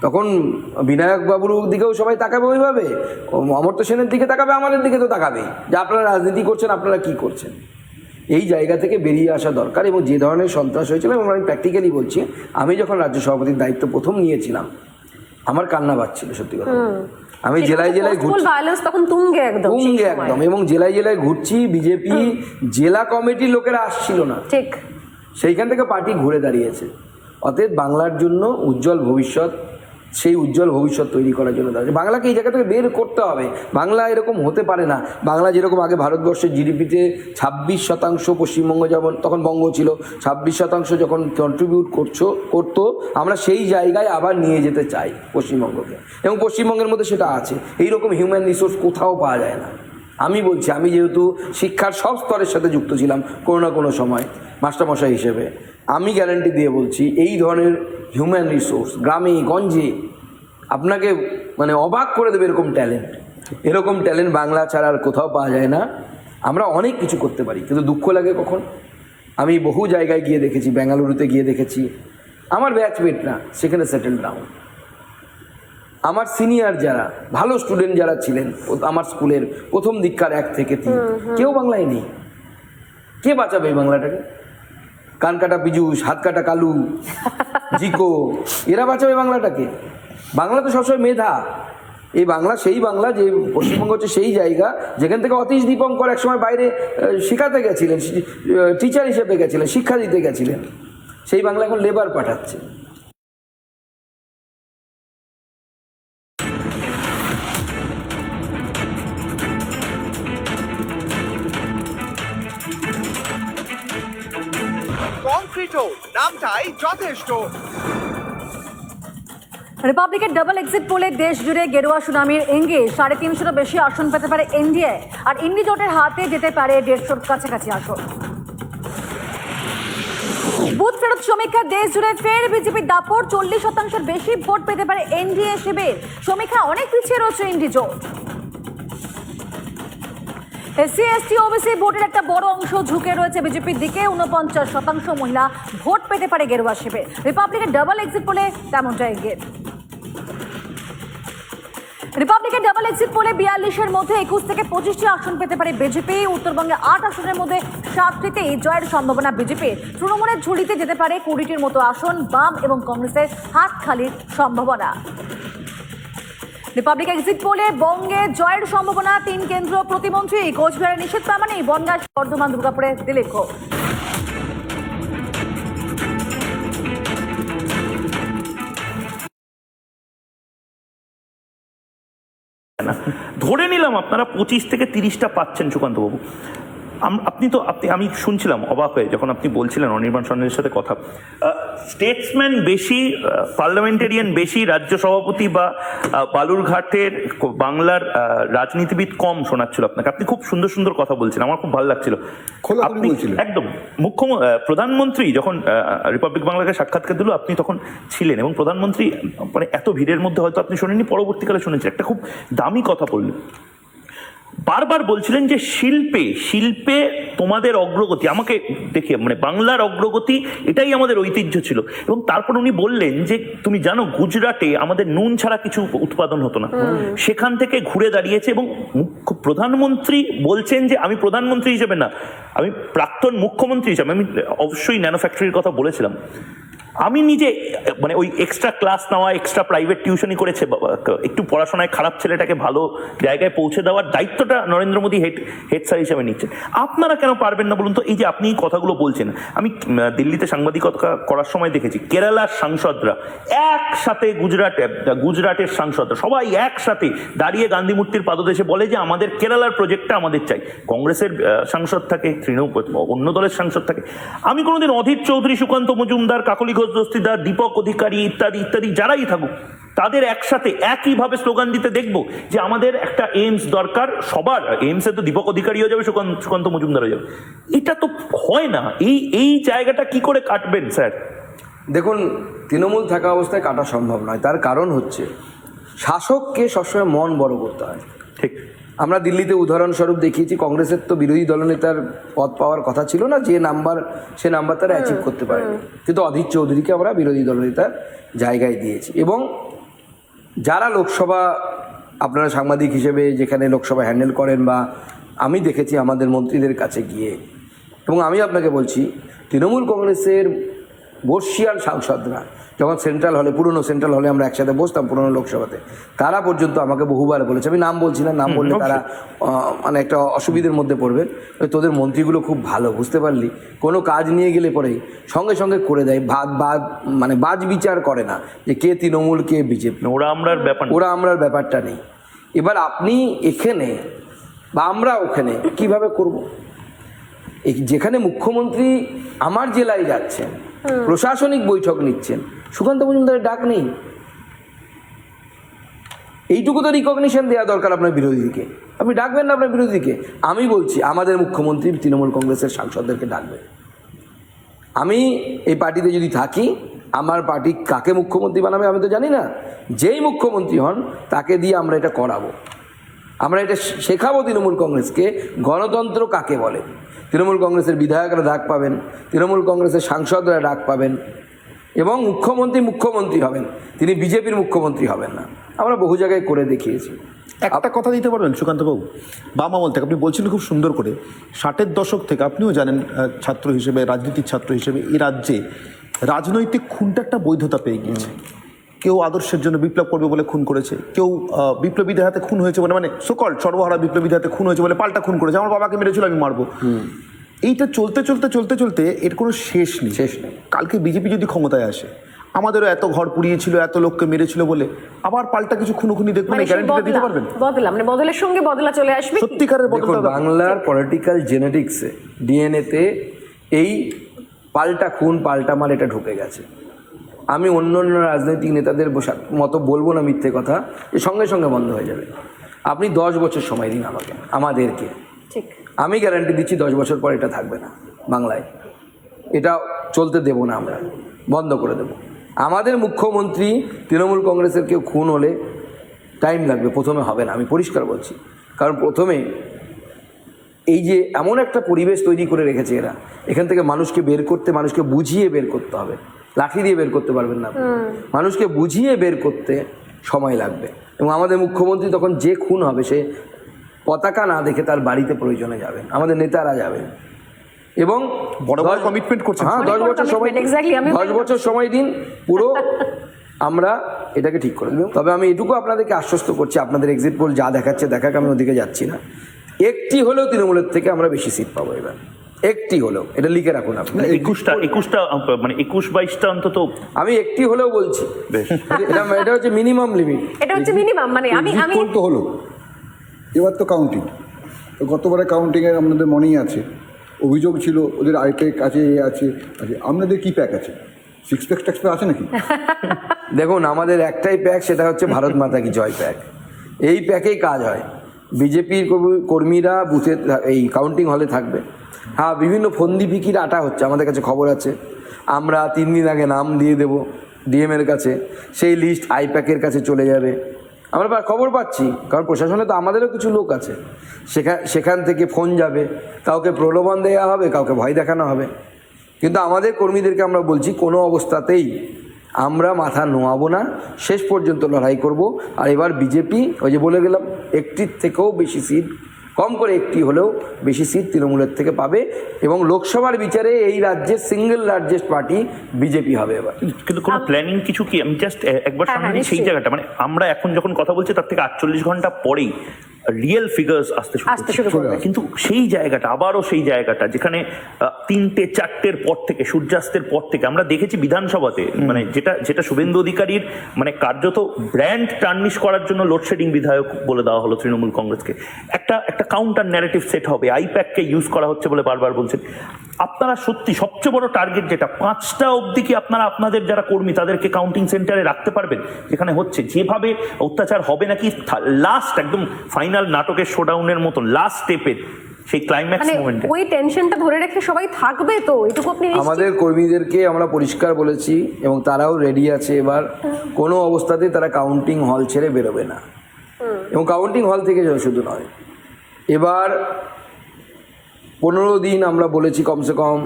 তখন বিনায়ক বাবুর দিকেও সবাই তাকাবে ওইভাবে, অমর্ত্য সেনের দিকে তাকাবে, আমাদের দিকে তো তাকাবে যে আপনারা রাজনীতি করছেন, আপনারা কি করছেন। এই জায়গা থেকে বেরিয়ে আসা দরকার। এবং যে ধরনের সন্ত্রাস হয়েছিল, এবং আমি প্র্যাকটিক্যালি বলছি, আমি যখন রাজ্য সভাপতির দায়িত্ব প্রথম নিয়েছিলাম আমার কান্না পাচ্ছিল, সত্যি কথা। আমি জেলায় জেলায় ঘুরছি, তখন তুঙ্গে একদম তুঙ্গে একদম, এবং জেলায় জেলায় ঘুরছি, বিজেপি জেলা কমিটির লোকেরা আসছিল না, ঠিক সেইখান থেকে পার্টি ঘুরে দাঁড়িয়েছে। অতএব বাংলার জন্য উজ্জ্বল ভবিষ্যৎ, সেই উজ্জ্বল ভবিষ্যৎ তৈরি করার জন্য দাঁড়িয়েছে। বাংলাকে এই জায়গা থেকে বের করতে হবে। বাংলা এরকম হতে পারে না। বাংলা যেরকম আগে ভারতবর্ষের জিডিপিতে 26% পশ্চিমবঙ্গ, যেমন তখন বঙ্গ ছিল, 26% যখন কন্ট্রিবিউট করতো, আমরা সেই জায়গায় আবার নিয়ে যেতে চাই পশ্চিমবঙ্গকে, এবং পশ্চিমবঙ্গের মধ্যে সেটা আছে। এইরকম হিউম্যান রিসোর্স কোথাও পাওয়া যায় না। আমি বলছি, আমি যেহেতু শিক্ষার সব স্তরের সাথে যুক্ত ছিলাম কোনো না কোনো সময় মাস্টারমশাই হিসেবে, আমি গ্যারান্টি দিয়ে বলছি এই ধরনের হিউম্যান রিসোর্স গ্রামে গঞ্জে আপনাকে মানে অবাক করে দেবে। এরকম ট্যালেন্ট বাংলা ছাড়া আর কোথাও পাওয়া যায় না। আমরা অনেক কিছু করতে পারি, কিন্তু দুঃখ লাগে কখন, আমি বহু জায়গায় গিয়ে দেখেছি, বেঙ্গালুরুতে গিয়ে দেখেছি, আমার ব্যাচমেট না সেখানে সেটেল ডাউন। আমার সিনিয়র যারা ভালো স্টুডেন্ট যারা ছিলেন আমার স্কুলের প্রথম দিককার 1 থেকে 3, কেউ বাংলায় নেই। কে বাঁচাবে এই বাংলাটাকে? কান কাটা পীযূষ, হাত কাটা কালু, জিকো, এরা বাঁচাবে বাংলাটাকে? বাংলা তো সবসময় মেধা। এই বাংলা সেই বাংলা, যে পশ্চিমবঙ্গ হচ্ছে সেই জায়গা যেখান থেকে অতীশ দীপঙ্কর একসময় বাইরে শেখাতে গেছিলেন, টিচার হিসেবে গেছিলেন, শিক্ষা দিতে গেছিলেন। সেই বাংলা এখন লেবার পাঠাচ্ছে। কংক্রিটও নামটাই যথেষ্ট। রিপাবলিকের ডাবল এক্সিট পোলে দেশ জুড়ে গেরুয়া সুনামির ইঙ্গে 350 বেশি আসন পেতে পারে এনডিএ, আর ইন্ডি জোটের হাতে যেতে পারে 150 কাছাকাছি আসন। বুথ ফেরত সমীক্ষা দেশ জুড়ে ফের বিজেপির দাপট, 40% বেশি ভোট পেতে পারে এনডিএ শিবির। সমীক্ষা অনেক পিছিয়ে রয়েছে ইন্ডি জোট। এসসি এসটি ওবিসি ভোটের একটা বড় অংশ ঝুঁকে রয়েছে বিজেপির দিকে, 49% মহিলা ভোট পেতে পারে গেরুয়া শিবির। রিপাবলিকের ডাবল এক্সিট পোলে তেমনটা এগিয়ে। রিপাবলিকের ডাবল এক্সিট পোলে 42-এর মধ্যে 21 থেকে 25টি আসন পেতে পারে বিজেপি। উত্তরবঙ্গে 8 আসনের মধ্যে 7টিতেই জয়ের সম্ভাবনা বিজেপি। তৃণমূলের ঝুলিতে যেতে পারে 20টির মতো আসন। বাম এবং কংগ্রেসের হাত খালির সম্ভাবনা। রিপাবলিক এক্সিট পোলে বঙ্গে জয়ের সম্ভাবনা 3 কেন্দ্র প্রতিমন্ত্রী। কোচবিহারে নিষেধ প্রামাণিক, বনগাঁ, বর্ধমান, দুর্গাপুরে দিলীপ ঘোষ। ধরে নিলাম আপনারা 25 থেকে 30টা পাচ্ছেন সুকান্তবাবু। আমি শুনছিলাম অবাক হয়ে যখন আপনি বলছিলেন অনির্বাণ সন্ন্যাসীর সাথে কথা। স্টেটসম্যান বেশি, পার্লামেন্টেরিয়ান বেশি, রাজ্য সভাপতি বা বালুরঘাটের বাংলার রাজনীতিবিদ কম শোনাচ্ছিল আপনাকে। আপনি খুব সুন্দর সুন্দর কথা বলছেন, আমার খুব ভালো লাগছিল। আপনি একদম প্রধানমন্ত্রী যখন রিপাবলিক বাংলাকে সাক্ষাৎকার দিল, আপনি তখন ছিলেন, এবং প্রধানমন্ত্রী মানে এত ভিড়ের মধ্যে হয়তো আপনি শোনেননি, পরবর্তীকালে শুনেছেন। একটা খুব দামি কথা বললেন, বারবার বলছিলেন যে শিল্পে তোমাদের অগ্রগতি, আমাকে দেখে মানে বাংলার অগ্রগতি, এটাই আমাদের ঐতিহ্য ছিল। এবং তারপর উনি বললেন যে তুমি জানো গুজরাটে আমাদের নুন ছাড়া কিছু উৎপাদন হতো না, সেখান থেকে ঘুরে দাঁড়িয়েছে। এবং প্রধানমন্ত্রী বলছেন যে আমি প্রধানমন্ত্রী হিসেবে না, আমি প্রাক্তন মুখ্যমন্ত্রী হিসেবে, আমি অবশ্যই ন্যানো ফ্যাক্টরির কথা বলেছিলাম, আমি নিজে মানে ওই এক্সট্রা ক্লাস নেওয়া, এক্সট্রা প্রাইভেট টিউশনি করেছে, একটু পড়াশোনায় খারাপ ছেলেটাকে ভালো জায়গায় পৌঁছে দেওয়ার দায়িত্বটা নরেন্দ্র মোদী হেড স্যার হিসেবে নিচ্ছেন। আপনারা কেন পারবেন না বলুন তো? এই যে আপনি এই কথাগুলো বলছেন, আমি দিল্লিতে সাংবাদিকতা করার সময় দেখেছি কেরালার সাংসদরা একসাথে, গুজরাটের সাংসদরা সবাই একসাথে দাঁড়িয়ে গান্ধী মূর্তির পাদদেশে বলে যে আমাদের কেরালার প্রজেক্টটা আমাদের চাই। কংগ্রেসের সাংসদ থাকে, অন্য দলের সাংসদ থাকে। আমি কোনোদিন অধীর চৌধুরী, সুকান্ত মজুমদার, কাকলি ঘোষ দস্তিদার, দীপক অধিকারী ইত্যাদি ইত্যাদি যারাই থাকুক, তাদের একসাথে একইভাবে স্লোগান দিতে দেখবো যে আমাদের একটা এইমস দরকার। সবার এইমসে তো দীপক অধিকারীও যাবে, সুকান্ত মজুমদারও যাবে। এটা তো হয় না। এই জায়গাটা কি করে কাটবেন স্যার? দেখুন, তৃণমূল থাকা অবস্থায় কাটা সম্ভব নয়। তার কারণ হচ্ছে শাসককে সবসময় মন বড় করতে হয়। ঠিক। আমরা দিল্লিতে উদাহরণস্বরূপ দেখিয়েছি, কংগ্রেসের তো বিরোধী দলনেতার পদ পাওয়ার কথা ছিল না, যে নাম্বার সে নাম্বার তারা অ্যাচিভ করতে পারেনি, কিন্তু অধীর চৌধুরীকে আমরা বিরোধী দলনেতার জায়গায় দিয়েছি। এবং যারা লোকসভা, আপনারা সাংবাদিক হিসেবে যেখানে লোকসভা হ্যান্ডেল করেন, বা আমি দেখেছি আমাদের মন্ত্রীদের কাছে গিয়ে, এবং আমি আপনাকে বলছি তৃণমূল কংগ্রেসের বর্ষিয়ান সাংসদরা যখন সেন্ট্রাল হলে, পুরনো সেন্ট্রাল হলে আমরা একসাথে বসতাম পুরনো লোকসভাতে, তারা পর্যন্ত আমাকে বহুবার বলেছে, আমি নাম বলছি না, নাম বললে তারা মানে একটা অসুবিধার মধ্যে পড়বে, তোদের মন্ত্রীগুলো খুব ভালো, বুঝতে পারলি, কোনো কাজ নিয়ে গেলে পরেই সঙ্গে সঙ্গে করে দেয়, মানে বাজ বিচার করে না যে কে তৃণমূল কে বিজেপি, ওরা আমরার ব্যাপারটা নেই। এবার আপনি এখানে বা আমরা ওখানে কিভাবে করব? যেখানে মুখ্যমন্ত্রী আমার জেলায় যাচ্ছেন, প্রশাসনিক বৈঠক নিচ্ছেন, সুকান্ত মজুমদারের ডাক নেই। এইটুকু তো রিকগনিশন দেওয়া দরকার আপনার বিরোধীকে। আপনি ডাকবেন না আপনার বিরোধীকে? আমি বলছি আমাদের মুখ্যমন্ত্রী তৃণমূল কংগ্রেসের সাংসদদেরকে ডাকবেন। আমি এই পার্টিতে যদি থাকি, আমার পার্টি কাকে মুখ্যমন্ত্রী বানাবে আমি তো জানি না, যেই মুখ্যমন্ত্রী হন তাকে দিয়ে আমরা এটা করাবো, আমরা এটা শেখাবো তৃণমূল কংগ্রেসকে গণতন্ত্র কাকে বলে। তৃণমূল কংগ্রেসের বিধায়করা ডাক পাবেন, তৃণমূল কংগ্রেসের সাংসদরা ডাক পাবেন, এবং মুখ্যমন্ত্রী হবেন, তিনি বিজেপির মুখ্যমন্ত্রী হবেন না। আমরা বহু জায়গায় করে দেখিয়েছি। একটা কথা দিতে পারবেন সুকান্তবাবু, বাম আমল থেকে আপনি বলছিলেন খুব সুন্দর করে, 60-এর দশক থেকে আপনিও জানেন ছাত্র হিসেবে, রাজনীতির ছাত্র হিসেবে, এই রাজ্যে রাজনৈতিক খুনটা একটা বৈধতা পেয়ে গিয়েছে। কেউ আদর্শের জন্য বিপ্লব করবে বলে খুন করেছে, কেউ বিপ্লবীদের হাতে খুন হয়েছে বলে, মানে সকল সর্বহারা বিপ্লবীদের হাতে খুন হয়েছে বলে পাল্টা খুন করেছে, আমার বাবাকে মেরেছিল আমি মারবো। এইটা চলতে এর কোনো শেষ নেই। কালকে বিজেপি যদি ক্ষমতায় আসে, আমাদেরও এত ঘর পুড়িয়েছিল, এত লোককে মেরেছিল বলে আবার পাল্টা কিছু খুনোখুনি দেখবেন, গ্যারান্টিটা দিতে পারবেন? বদলের সঙ্গে বদলা চলে আসবে, সত্যিকারের বদল। বাংলার পলিটিক্যাল জেনেটিক্সে, ডিএনএতে এই পাল্টা খুন পাল্টা মার এটা ঢুকে গেছে। আমি অন্য রাজনৈতিক নেতাদের মতো বলবো না মিথ্যে কথা, যে সঙ্গে সঙ্গে বন্ধ হয়ে যাবে। আপনি 10 বছর সময় দিন আমাদেরকে, আমি গ্যারান্টি দিচ্ছি 10 বছর পর এটা থাকবে না বাংলায়, এটা চলতে দেব না, আমরা বন্ধ করে দেব। আমাদের মুখ্যমন্ত্রী তৃণমূল কংগ্রেসের কেউ খুন হলে টাইম লাগবে, প্রথমে হবে না, আমি পরিষ্কার বলছি। কারণ প্রথমে এই যে এমন একটা পরিবেশ তৈরি করে রেখেছে এরা, এখান থেকে মানুষকে বের করতে, মানুষকে বুঝিয়ে বের করতে হবে, লাঠি দিয়ে বের করতে পারবেন না, মানুষকে বুঝিয়ে বের করতে সময় লাগবে। এবং আমাদের মুখ্যমন্ত্রী তখন যে খুন হবে, সে পতাকা না দেখে তার বাড়িতে প্রয়োজনে যাবেন, আমাদের নেতারা যাবেন, এবং বড় বড় কমিটমেন্ট করছে। হ্যাঁ, 10 বছর সময়, 10 বছর সময় দিন, পুরো আমরা এটাকে ঠিক করে দেব। তবে আমি এটুকু আপনাদেরকে আশ্বস্ত করছি, আপনাদের এক্সিট পোল যা দেখাচ্ছে দেখাক, আমি ওদিকে যাচ্ছি না। একটি হলেও তৃণমূলের থেকে আমরা বেশি সিট পাবো এবার, একটি হলেও, এটা লিখে রাখুন আপনি। 21টা মানে 22-22টা অন্তত, আমি একটি হলেও বলছি, এটা হচ্ছে মিনিমাম লিমিট, এটা হচ্ছে মিনিমাম। মানে আমি তো হলো, এবার তো কাউন্টিং, তো গতবারে কাউন্টিংয়ের আপনাদের মনেই আছে, অভিযোগ ছিল ওদের আইপ্যাক আছে, আছে। আপনাদের কি প্যাক আছে? 6 প্যাক ট্যাক্স প্যাক আছে নাকি? দেখুন, আমাদের একটাই প্যাক, সেটা হচ্ছে ভারত মাতা কি জয় প্যাক। এই প্যাকেই কাজ হয়। বিজেপির কর্মীরা বুথে, এই কাউন্টিং হলে থাকবে। হ্যাঁ, বিভিন্ন ফন্দি ফিকির আটা হচ্ছে, আমাদের কাছে খবর আছে। আমরা 3 দিন আগে নাম দিয়ে দেব ডিএমের কাছে, সেই লিস্ট আইপ্যাকের কাছে চলে যাবে। আমরা খবর পাচ্ছি, কারণ প্রশাসনে তো আমাদেরও কিছু লোক আছে, সেখান থেকে ফোন যাবে, কাউকে প্রলোভন দেওয়া হবে, কাউকে ভয় দেখানো হবে। কিন্তু আমাদের কর্মীদেরকে আমরা বলছি, কোনো অবস্থাতেই আমরা মাথা নোয়াবো না, শেষ পর্যন্ত লড়াই করব। আর এবার বিজেপি, ওই যে বলে গেলাম, একটির থেকেও বেশি সিট, কম করে একটি হলেও বেশি সিট তৃণমূলের থেকে পাবে, এবং লোকসভার বিচারে এই রাজ্যের সিঙ্গেল লার্জেস্ট পার্টি বিজেপি হবে এবার। কিন্তু কোনো প্ল্যানিং কিছু কি? আমি জাস্ট একবার সামনে সেই জায়গাটা, মানে আমরা এখন যখন কথা বলছি তার থেকে 48 ঘন্টা পরেই রিয়েল ফিগার্স আসতে শুরু করবে, কিন্তু সেই জায়গাটা, আবারও সেই জায়গাটা যেখানে 3-4টের পর থেকে, সূর্যাস্তের পর থেকে আমরা দেখেছি বিধানসভাতে, মানে যেটা শুভেন্দু অধিকারীর মানে কার্যত ব্র্যান্ড টার্নিশ করার জন্য লোডশেডিং বিধায়ক বলে দেওয়া হলো তৃণমূল কংগ্রেসকে। একটা কাউন্টার ন্যারেটিভ সেট হবে, আইপ্যাককে ইউজ করা হচ্ছে বলে বারবার বলছেন। আপনারা সত্যি সবচেয়ে বড় টার্গেট যেটা, 5টা অবধি কি আপনারা আপনাদের যারা কর্মী তাদেরকে কাউন্টিং সেন্টারে রাখতে পারবেন, যেখানে হচ্ছে যেভাবে অত্যাচার হবে, নাকি লাস্ট একদম ফাইনাল নাটকের শোডাউনের মতো লাস্ট স্টেপে সেই ক্লাইম্যাক্স মানে মোমেন্টে? ওই টেনশনটা ধরে রেখে সবাই থাকবে তো, এটুকু আপনি নিশ্চিত? আমাদের কর্মীদেরকে আমরা পরিষ্কার বলেছি এবং তারাও রেডি আছে, এবার কোনো অবস্থাতেই তারা কাউন্টিং হল ছেড়ে বেরোবে না। এবং কাউন্টিং হল থেকে শুধু নয়, এবার 15 দিন আমরা বলেছি কমসে কম,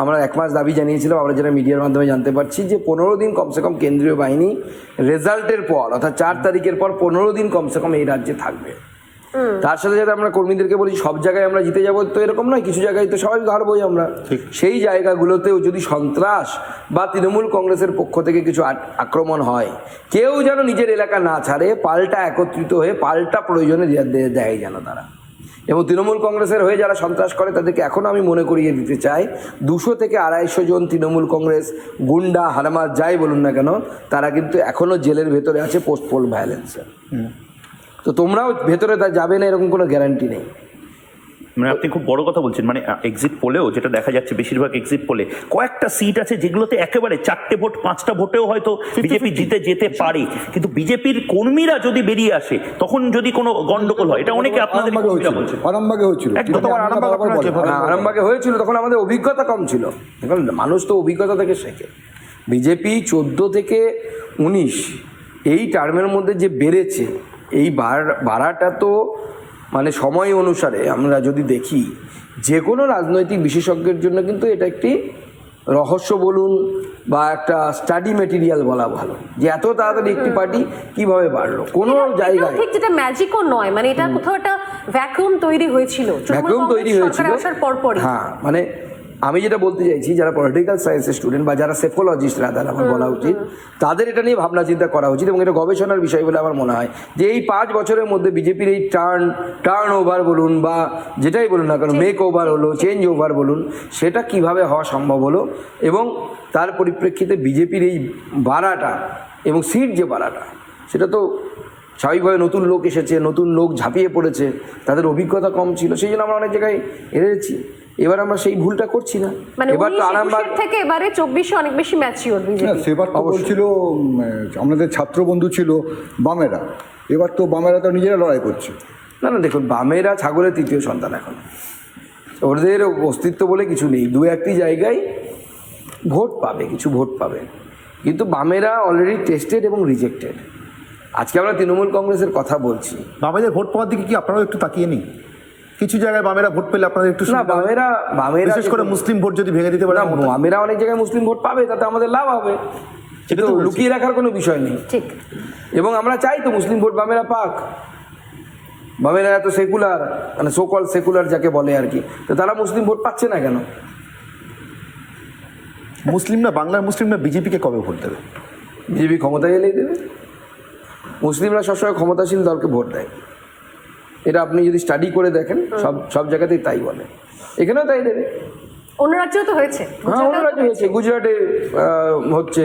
আমরা 1 মাস দাবি জানিয়েছিলাম, আমরা যেটা মিডিয়ার মাধ্যমে জানতে পারছি যে 15 দিন কমসে কম কেন্দ্রীয় বাহিনী রেজাল্টের পর অর্থাৎ 4 তারিখের পর 15 দিন কমসে কম এই রাজ্যে থাকবে। তার সাথে সাথে আমরা কর্মীদেরকে বলি সব জায়গায় আমরা জিতে যাবো তো এরকম নয়, কিছু জায়গায় তো সবাই হারবোই আমরা। সেই জায়গাগুলোতেও যদি সন্ত্রাস বা তৃণমূল কংগ্রেসের পক্ষ থেকে কিছু আক্রমণ হয়, কেউ যেন নিজের এলাকা না ছাড়ে, পাল্টা একত্রিত হয়ে পাল্টা প্রয়োজনে দেয় যেন তারা। এবং তৃণমূল কংগ্রেসের হয়ে যারা সন্ত্রাস করে তাদেরকে এখনও আমি মনে করিয়ে দিতে চাই, 200 থেকে 250 জন তৃণমূল কংগ্রেস গুন্ডা হারামাত যাই বলুন না কেন, তারা কিন্তু এখনও জেলের ভেতরে আছে পোস্ট পোল ভায়োলেন্সের। তো তোমরাও ভেতরে তা যাবে না এরকম কোনো গ্যারান্টি নেই। মানে আপনি খুব বড় কথা বলছেন, মানে এক্সিট পোলেও যেটা দেখা যাচ্ছে, বেশিরভাগ এক্সিট পোলে কয়েকটা সিট আছে যেগুলোতে একেবারে 4টে ভোট 5টা ভোটেও হয়তো বিজেপি জিতে যেতে পারে, কিন্তু বিজেপির কর্মীরা যদি বেরিয়ে আসে তখন যদি কোনো গন্ডগোল হয়, এটা অনেকে আপনাদের আরামবাগে হয়েছিল, আরামবাগে হয়েছিল, তখন আমাদের অভিজ্ঞতা কম ছিল। এখন মানুষ তো অভিজ্ঞতা থেকে শেখে। বিজেপি 14 থেকে 19 এই টার্মের মধ্যে যে বেড়েছে, এই বাড়াটা তো মানে সময় অনুসারে আমরা যদি দেখি, যে কোনো রাজনৈতিক বিশেষজ্ঞের জন্য কিন্তু এটা একটি রহস্য বলুন বা একটা স্টাডি মেটেরিয়াল বলা ভালো, যে এত তাড়াতাড়ি একটি পার্টি কিভাবে বাড়লো কোনো জায়গায়। ঠিক, যেটা ম্যাজিকও নয়, মানে এটা কোথাও একটা ভ্যাকুয়াম তৈরি হয়েছিল, আসার পরপরই। হ্যাঁ, মানে আমি যেটা বলতে চাইছি, যারা পলিটিক্যাল সায়েন্সের স্টুডেন্ট বা যারা সেফোলজিস্ট রাদার আমার বলা উচিত, তাদের এটা নিয়ে ভাবনা চিন্তা করা উচিত এবং এটা গবেষণার বিষয় বলে আমার মনে হয় যে এই 5 বছরের মধ্যে বিজেপির এই টার্ন ওভার বলুন বা যেটাই বলুন না কেন, মেক ওভার হলো, চেঞ্জ ওভার বলুন, সেটা কিভাবে হওয়া সম্ভব হলো এবং তার পরিপ্রেক্ষিতে বিজেপির এই বাড়াটা এবং সিট যে বাড়াটা, সেটা তো স্বাভাবিকভাবে নতুন লোক এসেছে, নতুন লোক ঝাঁপিয়ে পড়েছে, তাদের অভিজ্ঞতা কম ছিল, সেই জন্য আমরা অনেক জায়গায় হেরেছি। এবার আমরা সেই ভুলটা করছি না। এবার তো আরামবাগ থেকে এবারে 24 অনেক বেশি ম্যাচিওর বিজেপি। সেবার তো বলছিল আমাদের ছাত্র বন্ধু ছিল বামেরা, এবার তো বামেরা তো নিজেরা লড়াই করছে। না দেখুন, বামেরা ছাগলের 3য় সন্তান, এখন ওদের অস্তিত্ব বলে কিছু নেই। 2-1টি জায়গায় ভোট পাবে, কিছু ভোট পাবে, কিন্তু বামেরা অলরেডি টেস্টেড এবং রিজেক্টেড। আজকে আমরা তৃণমূল কংগ্রেসের কথা বলছি, বামেদের ভোট পাওয়ার দিকে কি আপনারাও একটু তাকিয়ে নিই? কিছু জায়গায় বামেরা ভোট পেলে আপনাদের একটু না, বামেরা বিশেষ করে মুসলিম ভোট যদি ভেঙে দিতে পারে, বামেরা অনেক জায়গায় মুসলিম ভোট পাবে, তাতে আমাদের লাভ হবে, সেটা তো লুকিয়ে রাখার কোনো বিষয় নেই। ঠিক, এবং আমরা চাই তো মুসলিম ভোট বামেরা পাক। বামেরা এত সেকুলার, মানে সোকল সেকুলার যাকে বলে আর কি, তো তারা মুসলিম ভোট পাচ্ছে না কেন? মুসলিমরা, বাংলার মুসলিমরা বিজেপিকে কবে ভোট দেবে? বিজেপি ক্ষমতায় এলেই দেবে। মুসলিমরা সবসময় ক্ষমতাশীল দলকে ভোট দেয়, এটা আপনি যদি স্টাডি করে দেখেন, সব জায়গাতেই তাই বলে, এখানেও তাই দেবে। অন্য রাজ্যেও তো হয়েছে, হ্যাঁ অন্য রাজ্যে হয়েছে, গুজরাটে হচ্ছে,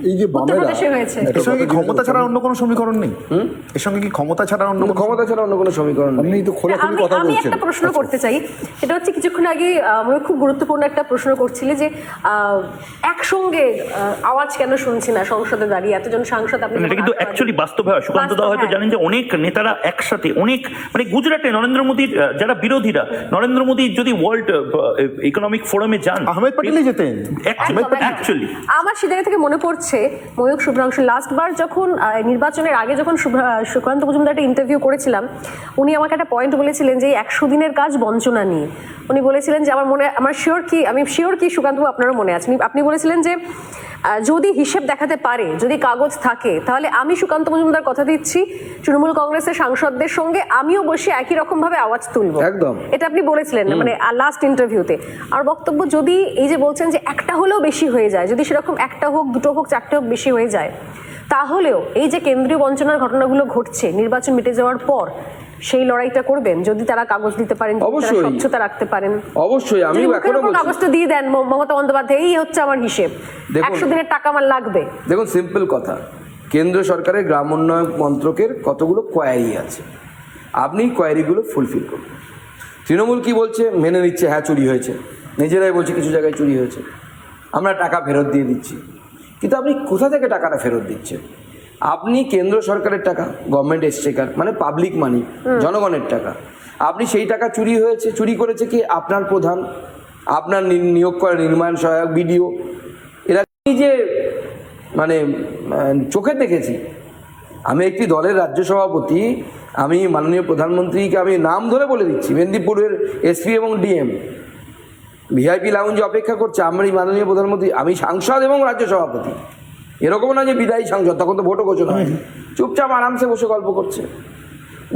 এই যে বামেরা, এর সঙ্গে ক্ষমতা ছাড়া অন্য কোনো সমীকরণ নেই? এর সঙ্গে কি ক্ষমতা ছাড়া অন্য কোনো সমীকরণ নেই? আপনি তো খোলাখুলি কথা আমি বলছেন। একটা প্রশ্ন করতে চাই, সেটা হচ্ছে কিছুক্ষণ আগে আমি খুব গুরুত্বপূর্ণ একটা প্রশ্ন করছিলে যে একসঙ্গে আওয়াজ কেন শুনছি না সংসদে দাঁড়িয়ে, এতজন সাংসদ আপনি। এটা কিন্তু অ্যাকচুয়ালি বাস্তব হয়। সুকান্ত দা হয়তো জানেন যে অনেক নেতারা একসাথে, অনেক মানে গুজরাটে নরেন্দ্র মোদীর যারা বিরোধীরা, নরেন্দ্র মোদী যদি ওয়ার্ল্ড ইকোনমিক ফোরামে যান, আহমেদ প্যাটেলই যেতেন অ্যাকচুয়ালি। আমার সে জায়গা থেকে মনে পড়ছে ময়ূক শুভ্রাংশু লাস্টবার যখন নির্বাচনের আগে যখন সুকান্ত মজুমদার একটা ইন্টারভিউ করেছিলাম, উনি আমাকে একটা পয়েন্ট বলেছিলেন যে 100 দিনের কাজ বঞ্চনা নিয়ে। উনি বলেছিলেন যে আমি শিওর কি সুকান্তবাবু আপনারও মনে আছে, আপনি বলেছিলেন যে যদি হিসেব দেখাতে পারে, যদি কাগজ থাকে, তাহলে আমি সুকান্ত মজুমদার কথা দিচ্ছি তৃণমূল কংগ্রেসের সাংসদদের সঙ্গে আমিও বসে একই রকম ভাবে আওয়াজ তুলবো। একদম, এটা আপনি বলেছিলেন মানে লাস্ট ইন্টারভিউতে। আর বক্তব্য যদি এই যে বলছেন যে একটা হলেও বেশি হয়ে যায়, যদি সেরকম 1টা হোক, 2টো হোক, 4টে হোক বেশি হয়ে যায়, তাহলেও এই যে কেন্দ্রীয় বঞ্চনার ঘটনাগুলো ঘটছে নির্বাচন মিটে যাওয়ার পর, সেই লড়াইটা করবেন যদি তারা কাগজ দিতে পারেন, স্বচ্ছতা রাখতে পারেন? অবশ্যই। আমি এখনো বলছি, কাগজটা দিয়ে দেন মমতা বন্দ্যোপাধ্যায়, এই হচ্ছে আমার হিসেব, 100 দিনের টাকা আমার লাগবে। দেখুন সিম্পল কথা, কেন্দ্র সরকারের গ্রাম উন্নয়ন মন্ত্রকের কতগুলো কোয়ারি আছে, আপনি কোয়ারিগুলো ফুলফিল করুন। তৃণমূল কি বলছে? মেনে নিচ্ছে, হ্যাঁ চুরি হয়েছে, নিজেরাই বলছে কিছু জায়গায় চুরি হয়েছে, আমরা টাকা ফেরত দিয়ে দিচ্ছি। কিন্তু আপনি কোথা থেকে টাকাটা ফেরত দিচ্ছেন? আপনি কেন্দ্র সরকারের টাকা, গভর্নমেন্ট এক্সচেকার, মানে পাবলিক মানি, জনগণের টাকা, আপনি সেই টাকা চুরি করেছে কি আপনার প্রধান, আপনার নিয়োগ করা নির্মাণ সহায়ক বিডিও, এরা যে মানে চোখে দেখেছি। আমি একটি দলের রাজ্য সভাপতি, আমি মাননীয় প্রধানমন্ত্রীকে আমি নাম ধরে বলে দিচ্ছি, মেদিনীপুরের এসপি এবং ডিএম ভিআইপি লাউঞ্জে অপেক্ষা করছে, আমার এই মাননীয় প্রধানমন্ত্রী, আমি সাংসদ এবং রাজ্য সভাপতি, এরকম না যে বিদায়ী সাংসদ, তখন তো ভোটও ঘোষণা হয়নি, চুপচাপ আরামসে বসে গল্প করছে।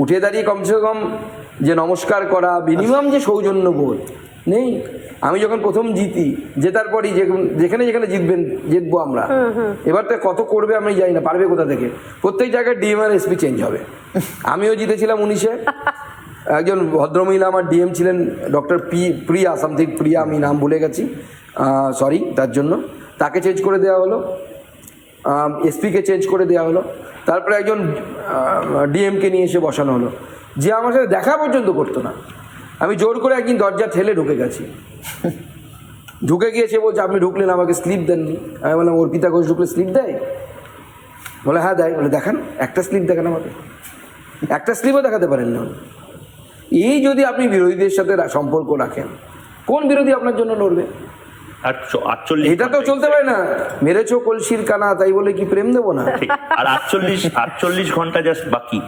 উঠে দাঁড়িয়ে কমসে কম যে নমস্কার করা, মিনিমাম যে সৌজন্য বোধ নেই। আমি যখন প্রথম জেতার পরই যেখানে জিতবো আমরা, এবার তো কত করবে আমি জানি না, পারবে কোথা থেকে, প্রত্যেক জায়গায় ডিএম আর এসপি চেঞ্জ হবে। আমিও জিতেছিলাম 19-এ, একজন ভদ্রমহিলা আমার ডিএম ছিলেন, ডক্টর প্রিয়া সামথিং প্রিয়া, আমি নাম ভুলে গেছি, সরি তার জন্য, তাকে চেঞ্জ করে দেওয়া হলো, এসপিকে চেঞ্জ করে দেওয়া হলো, তারপরে একজন ডিএমকে নিয়ে এসে বসানো হলো, যে আমার সাথে দেখা পর্যন্ত করতো না। আমি জোর করে একদিন দরজা ঠেলে ঢুকে গেছি, ঢুকে গিয়েছে বলছে আপনি ঢুকলেন আমাকে স্লিপ দেননি। আমি বললাম অর্পিতা ঘোষ ঢুকলে স্লিপ দেয়? বলে হ্যাঁ দেয়। বলে দেখান, একটা স্লিপ দেখান আমাকে, একটা স্লিপও দেখাতে পারেন না। এই যদি আপনি বিরোধীদের সাথে সম্পর্ক রাখেন, কোন বিরোধী আপনার জন্য লড়বে? এটা তো চলতে পারে না, মেরেছো কলসির কানা তাই বলে কি প্রেম দেবো না? আর 48 ঘন্টা জাস্ট বাকি,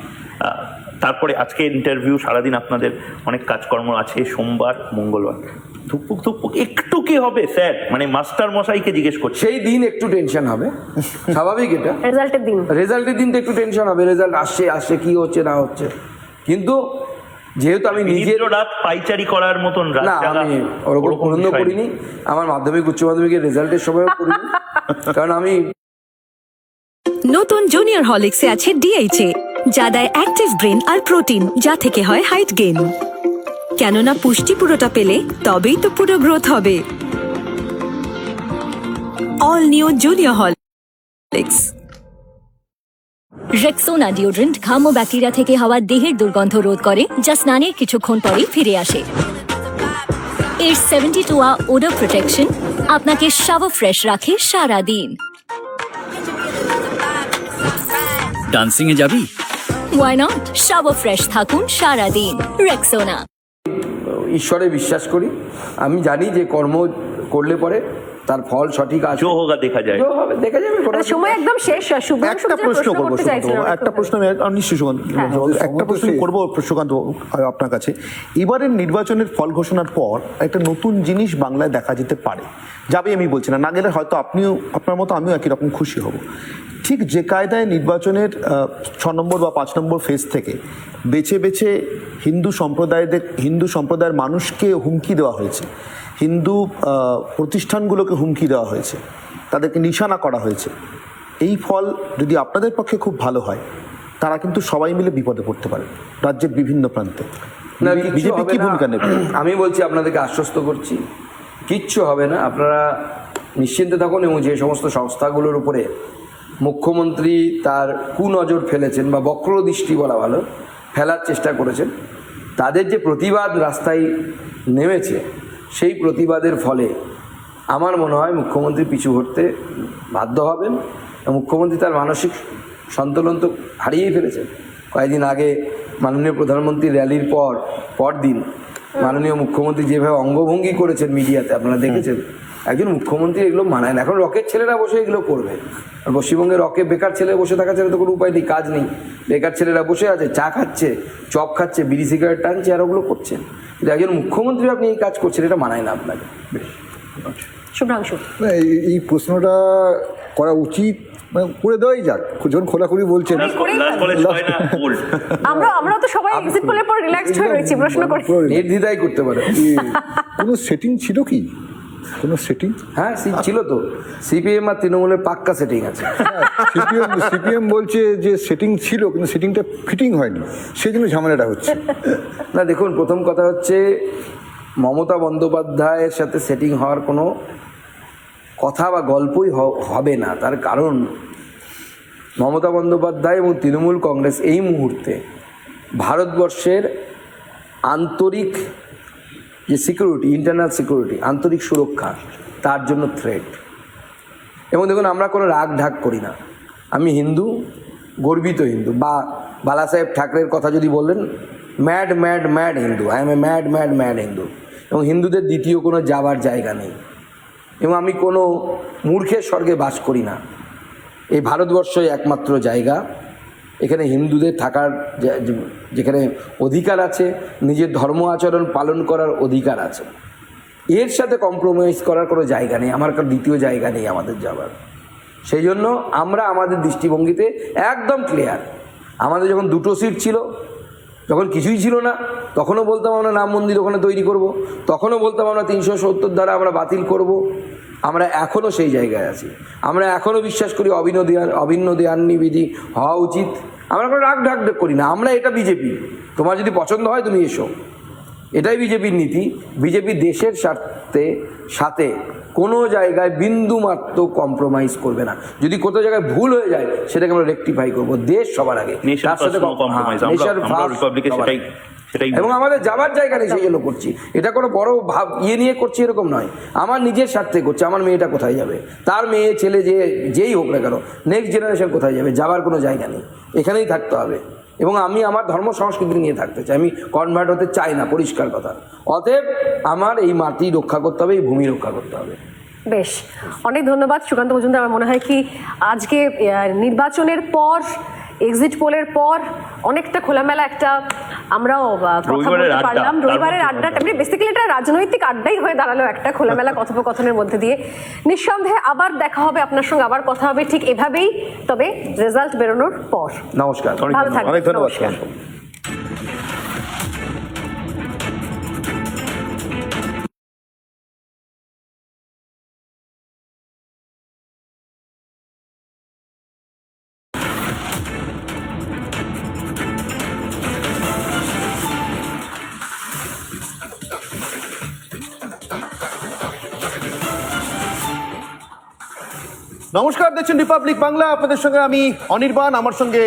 তারপরে আজকে ইন্টারভিউ, সারাদিন আপনাদের অনেক কাজকর্ম আছে, সোমবার মঙ্গলবার, ধুকপুক একটু কি হবে স্যার, মানে মাস্টার মশাইকে জিজ্ঞেস করছে, সেই দিন একটু টেনশন হবে, স্বাভাবিক, এটা রেজাল্টের দিন তো একটু টেনশন হবে, রেজাল্ট আসছে কি হচ্ছে না হচ্ছে, কিন্তু যেহেতু আমি নিজের রাত পাইচারি করার মতন না, আমি ওরকম পছন্দ করিনি, আমার মাধ্যমিক উচ্চ মাধ্যমিকের রেজাল্টের সময়ও করিনি, কারণ আমি নতুন জুনিয়র হরলিক্সে আছে ডিএইচএ, যা দেয় অ্যাক্টিভ ব্রেন আর প্রোটিন, যা থেকে হয় হাইট গেইন। কেননা পুষ্টি পুরোটা পেলে তবেই তো পুরো গ্রোথ হবে। All new junior Horlicks. Rexona deodorant ঘাম ও ব্যাকটেরিয়া থেকে হওয়া দেহের দুর্গন্ধ রোধ করে, যা স্নানের কিছুক্ষণ পরেই ফিরে আসে। এর 72 ওডর প্রোটেকশন আপনাকে শাওয়ার ফ্রেশ রাখে সারা দিন। ডান্সিং এ যাবি? ওয়াই নট, শাওয়ার ফ্রেশ থাকুন সারা দিন। রেক্সোনা। ঈশ্বরে বিশ্বাস করি, আমি জানি যে কর্ম করলে পরে তার ফল সঠিক আছে, দেখা যায়, সময় একদম শেষ। একটা প্রশ্ন করবো, একটা প্রশ্ন আমি নিশ্চয়ই একটা প্রশ্ন করবো সুকান্ত আপনার কাছে। এবারের নির্বাচনের ফল ঘোষণার পর একটা নতুন জিনিস বাংলায় দেখা যেতে পারে, যাবে আমি বলছি না, না গেলে হয়তো আপনিও আপনার মতো আমিও একই রকম খুশি হব। ঠিক যে কায়দায় নির্বাচনের 6 নম্বর বা 5 নম্বর ফেজ থেকে বেছে বেছে হিন্দু সম্প্রদায়ের মানুষকে হুমকি দেওয়া হয়েছে, হিন্দু প্রতিষ্ঠানগুলোকে হুমকি দেওয়া হয়েছে, তাদেরকে নিশানা করা হয়েছে, এই ফল যদি আপনাদের পক্ষে খুব ভালো হয়, তারা কিন্তু সবাই মিলে বিপদে পড়তে পারে রাজ্যের বিভিন্ন প্রান্তে। বিজেপি কি ভূমিকা নেবে? আমি বলছি, আপনাদেরকে আশ্বস্ত করছি, কিচ্ছু হবে না, আপনারা নিশ্চিন্তে থাকুন। এবং যে সমস্ত সংস্থাগুলোর উপরে মুখ্যমন্ত্রী তার কুনজর ফেলেছেন বা বক্রদৃষ্টি বলা ভালো, ফেলার চেষ্টা করেছেন, তাদের যে প্রতিবাদ রাস্তায় নেমেছে, সেই প্রতিবাদের ফলে আমার মনে হয় মুখ্যমন্ত্রী পিছু হটতে বাধ্য হবেন। মুখ্যমন্ত্রী তার মানসিক সন্তুলন তো হারিয়েই ফেলেছেন। কয়েকদিন আগে মাননীয় প্রধানমন্ত্রীর র্যালির পরদিন মাননীয় মুখ্যমন্ত্রী যেভাবে অঙ্গভঙ্গি করেছেন মিডিয়াতে, আপনারা দেখেছেন, একজন মুখ্যমন্ত্রী এগুলো মানায় না। এখন রকের ছেলেরা বসে এগুলো করবে, আর পশ্চিমবঙ্গে রকে বেকার ছেলে বসে থাকা ছেলে তো কোনো উপায় নেই, কাজ নেই, বেকার ছেলেরা বসে আছে, চা খাচ্ছে, চপ খাচ্ছে, বিড়ি সিগারেট টানছে, আর ওগুলো করছেন। কিন্তু একজন মুখ্যমন্ত্রী আপনি এই কাজ করছেন, এটা মানায় না আপনাকে। শুভ্রাংশু, এই প্রশ্নটা করা উচিত, মানে করে দেওয়াই যাক, যখন খোলাখুলি বলছেন। আমরা তো সবাই এক্সিট পোলের পর রিল্যাক্সড হয়ে রয়েছি, প্রশ্ন করে নির্দ্বিধায় করতে পারে। কোনো সেটিং ছিল কি? কোনো সেটিং? হ্যাঁ ছিল তো, সিপিএম আর তৃণমূলের পাক্কা সেটিং আছে। সিপিএম বলছে যে সেটিং ছিল, কিন্তু সেটিংটা ফিটিং হয়নি, সেই জন্য ঝামেলাটা হচ্ছে। না দেখুন, প্রথম কথা হচ্ছে মমতা বন্দ্যোপাধ্যায়ের সাথে সেটিং হওয়ার কোনো কথা বা গল্পই হবে না। তার কারণ মমতা বন্দ্যোপাধ্যায় এবং তৃণমূল কংগ্রেস এই মুহূর্তে ভারতবর্ষের আন্তরিক যে সিকিউরিটি, ইন্টারনাল সিকিউরিটি, আন্তরিক সুরক্ষা, তার জন্য থ্রেট। এবং দেখুন, আমরা কোনো রাগ ঢাক করি না, আমি হিন্দু, গর্বিত হিন্দু। বা বালা সাহেব ঠাকরের কথা যদি বললেন, mad mad mad Hindu, I M A mad mad mad Hindu. এবং হিন্দুদের দ্বিতীয় কোনো যাবার জায়গা নেই, এবং আমি কোনো মূর্খের স্বর্গে বাস করি না। এই ভারতবর্ষই একমাত্র জায়গা এখানে হিন্দুদের থাকার যেখানে অধিকার আছে, নিজের ধর্ম আচরণ পালন করার অধিকার আছে। এর সাথে কম্প্রোমাইজ করার কোনো জায়গা নেই, আমার কারো দ্বিতীয় জায়গা নেই আমাদের যাবার। সেই জন্য আমরা আমাদের দৃষ্টিভঙ্গিতে একদম ক্লিয়ার। আমাদের যখন 2টো সিট ছিল, যখন কিছুই ছিল না, তখনও বলতাম আমরা রাম মন্দির ওখানে তৈরি করব, তখনও বলতাম আমরা 370 দ্বারা আমরা বাতিল করব। আমরা এখনও সেই জায়গায় আছি। আমরা এখনও বিশ্বাস করি অভিন্ন দেয়ান্নি বিধি হওয়া উচিত। আমরা কোনো রাগ ঢাক করি না। আমরা এটা বিজেপি, তোমার যদি পছন্দ হয় তুমি এসো, এটাই বিজেপির নীতি। বিজেপি দেশের সাথে কোনো জায়গায় বিন্দুমাত্র কম্প্রোমাইজ করবে না। যদি কোথাও জায়গায় ভুল হয়ে যায় সেটাকে আমরা রেকটিফাই করবো, দেশ সবার আগে। এবং আমাদের যাবার জায়গা নেই, সেই জন্য করছি। এটা কোনো বড় ইয়ে নিয়ে করছি এরকম নয়, আমার নিজের স্বার্থে করছি। আমার মেয়েটা কোথায় যাবে, তার মেয়ে ছেলে যেই হোক না কেন, নেক্সট জেনারেশন কোথায় যাবে, যাবার কোনো জায়গা নেই, এখানেই থাকতে হবে। এবং আমি আমার ধর্ম সংস্কৃতি নিয়ে থাকতে চাই, আমি কনভার্ট হতে চাই না, পরিষ্কার কথা। অতএব আমার এই মাটি রক্ষা করতে হবে, এই ভূমি রক্ষা করতে হবে। বেশ, অনেক ধন্যবাদ সুকান্ত মজুমদার। আমার মনে হয় কি আজকে নির্বাচনের পর, এক্সিট পোলের পর অনেকটা খোলামেলা একটা আমরাও কথা বলতে পারলাম। রবিবারের আড্ডাটা বেসিক্যালি এটা রাজনৈতিক আড্ডাই হয়ে দাঁড়ালো, একটা খোলামেলা কথোপকথনের মধ্যে দিয়ে। নিঃসন্দেহে আবার দেখা হবে আপনার সঙ্গে, আবার কথা হবে ঠিক এভাবেই, তবে রেজাল্ট বেরোনোর পর। নমস্কার, ভালো থাকবেন। অনেক ধন্যবাদ। নমস্কার। নমস্কার, দেখছেন রিপাবলিক বাংলা। আপনাদের সঙ্গে আমি অনির্বাণ, আমার সঙ্গে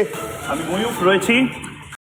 আমি ময়ূক রয়েছি।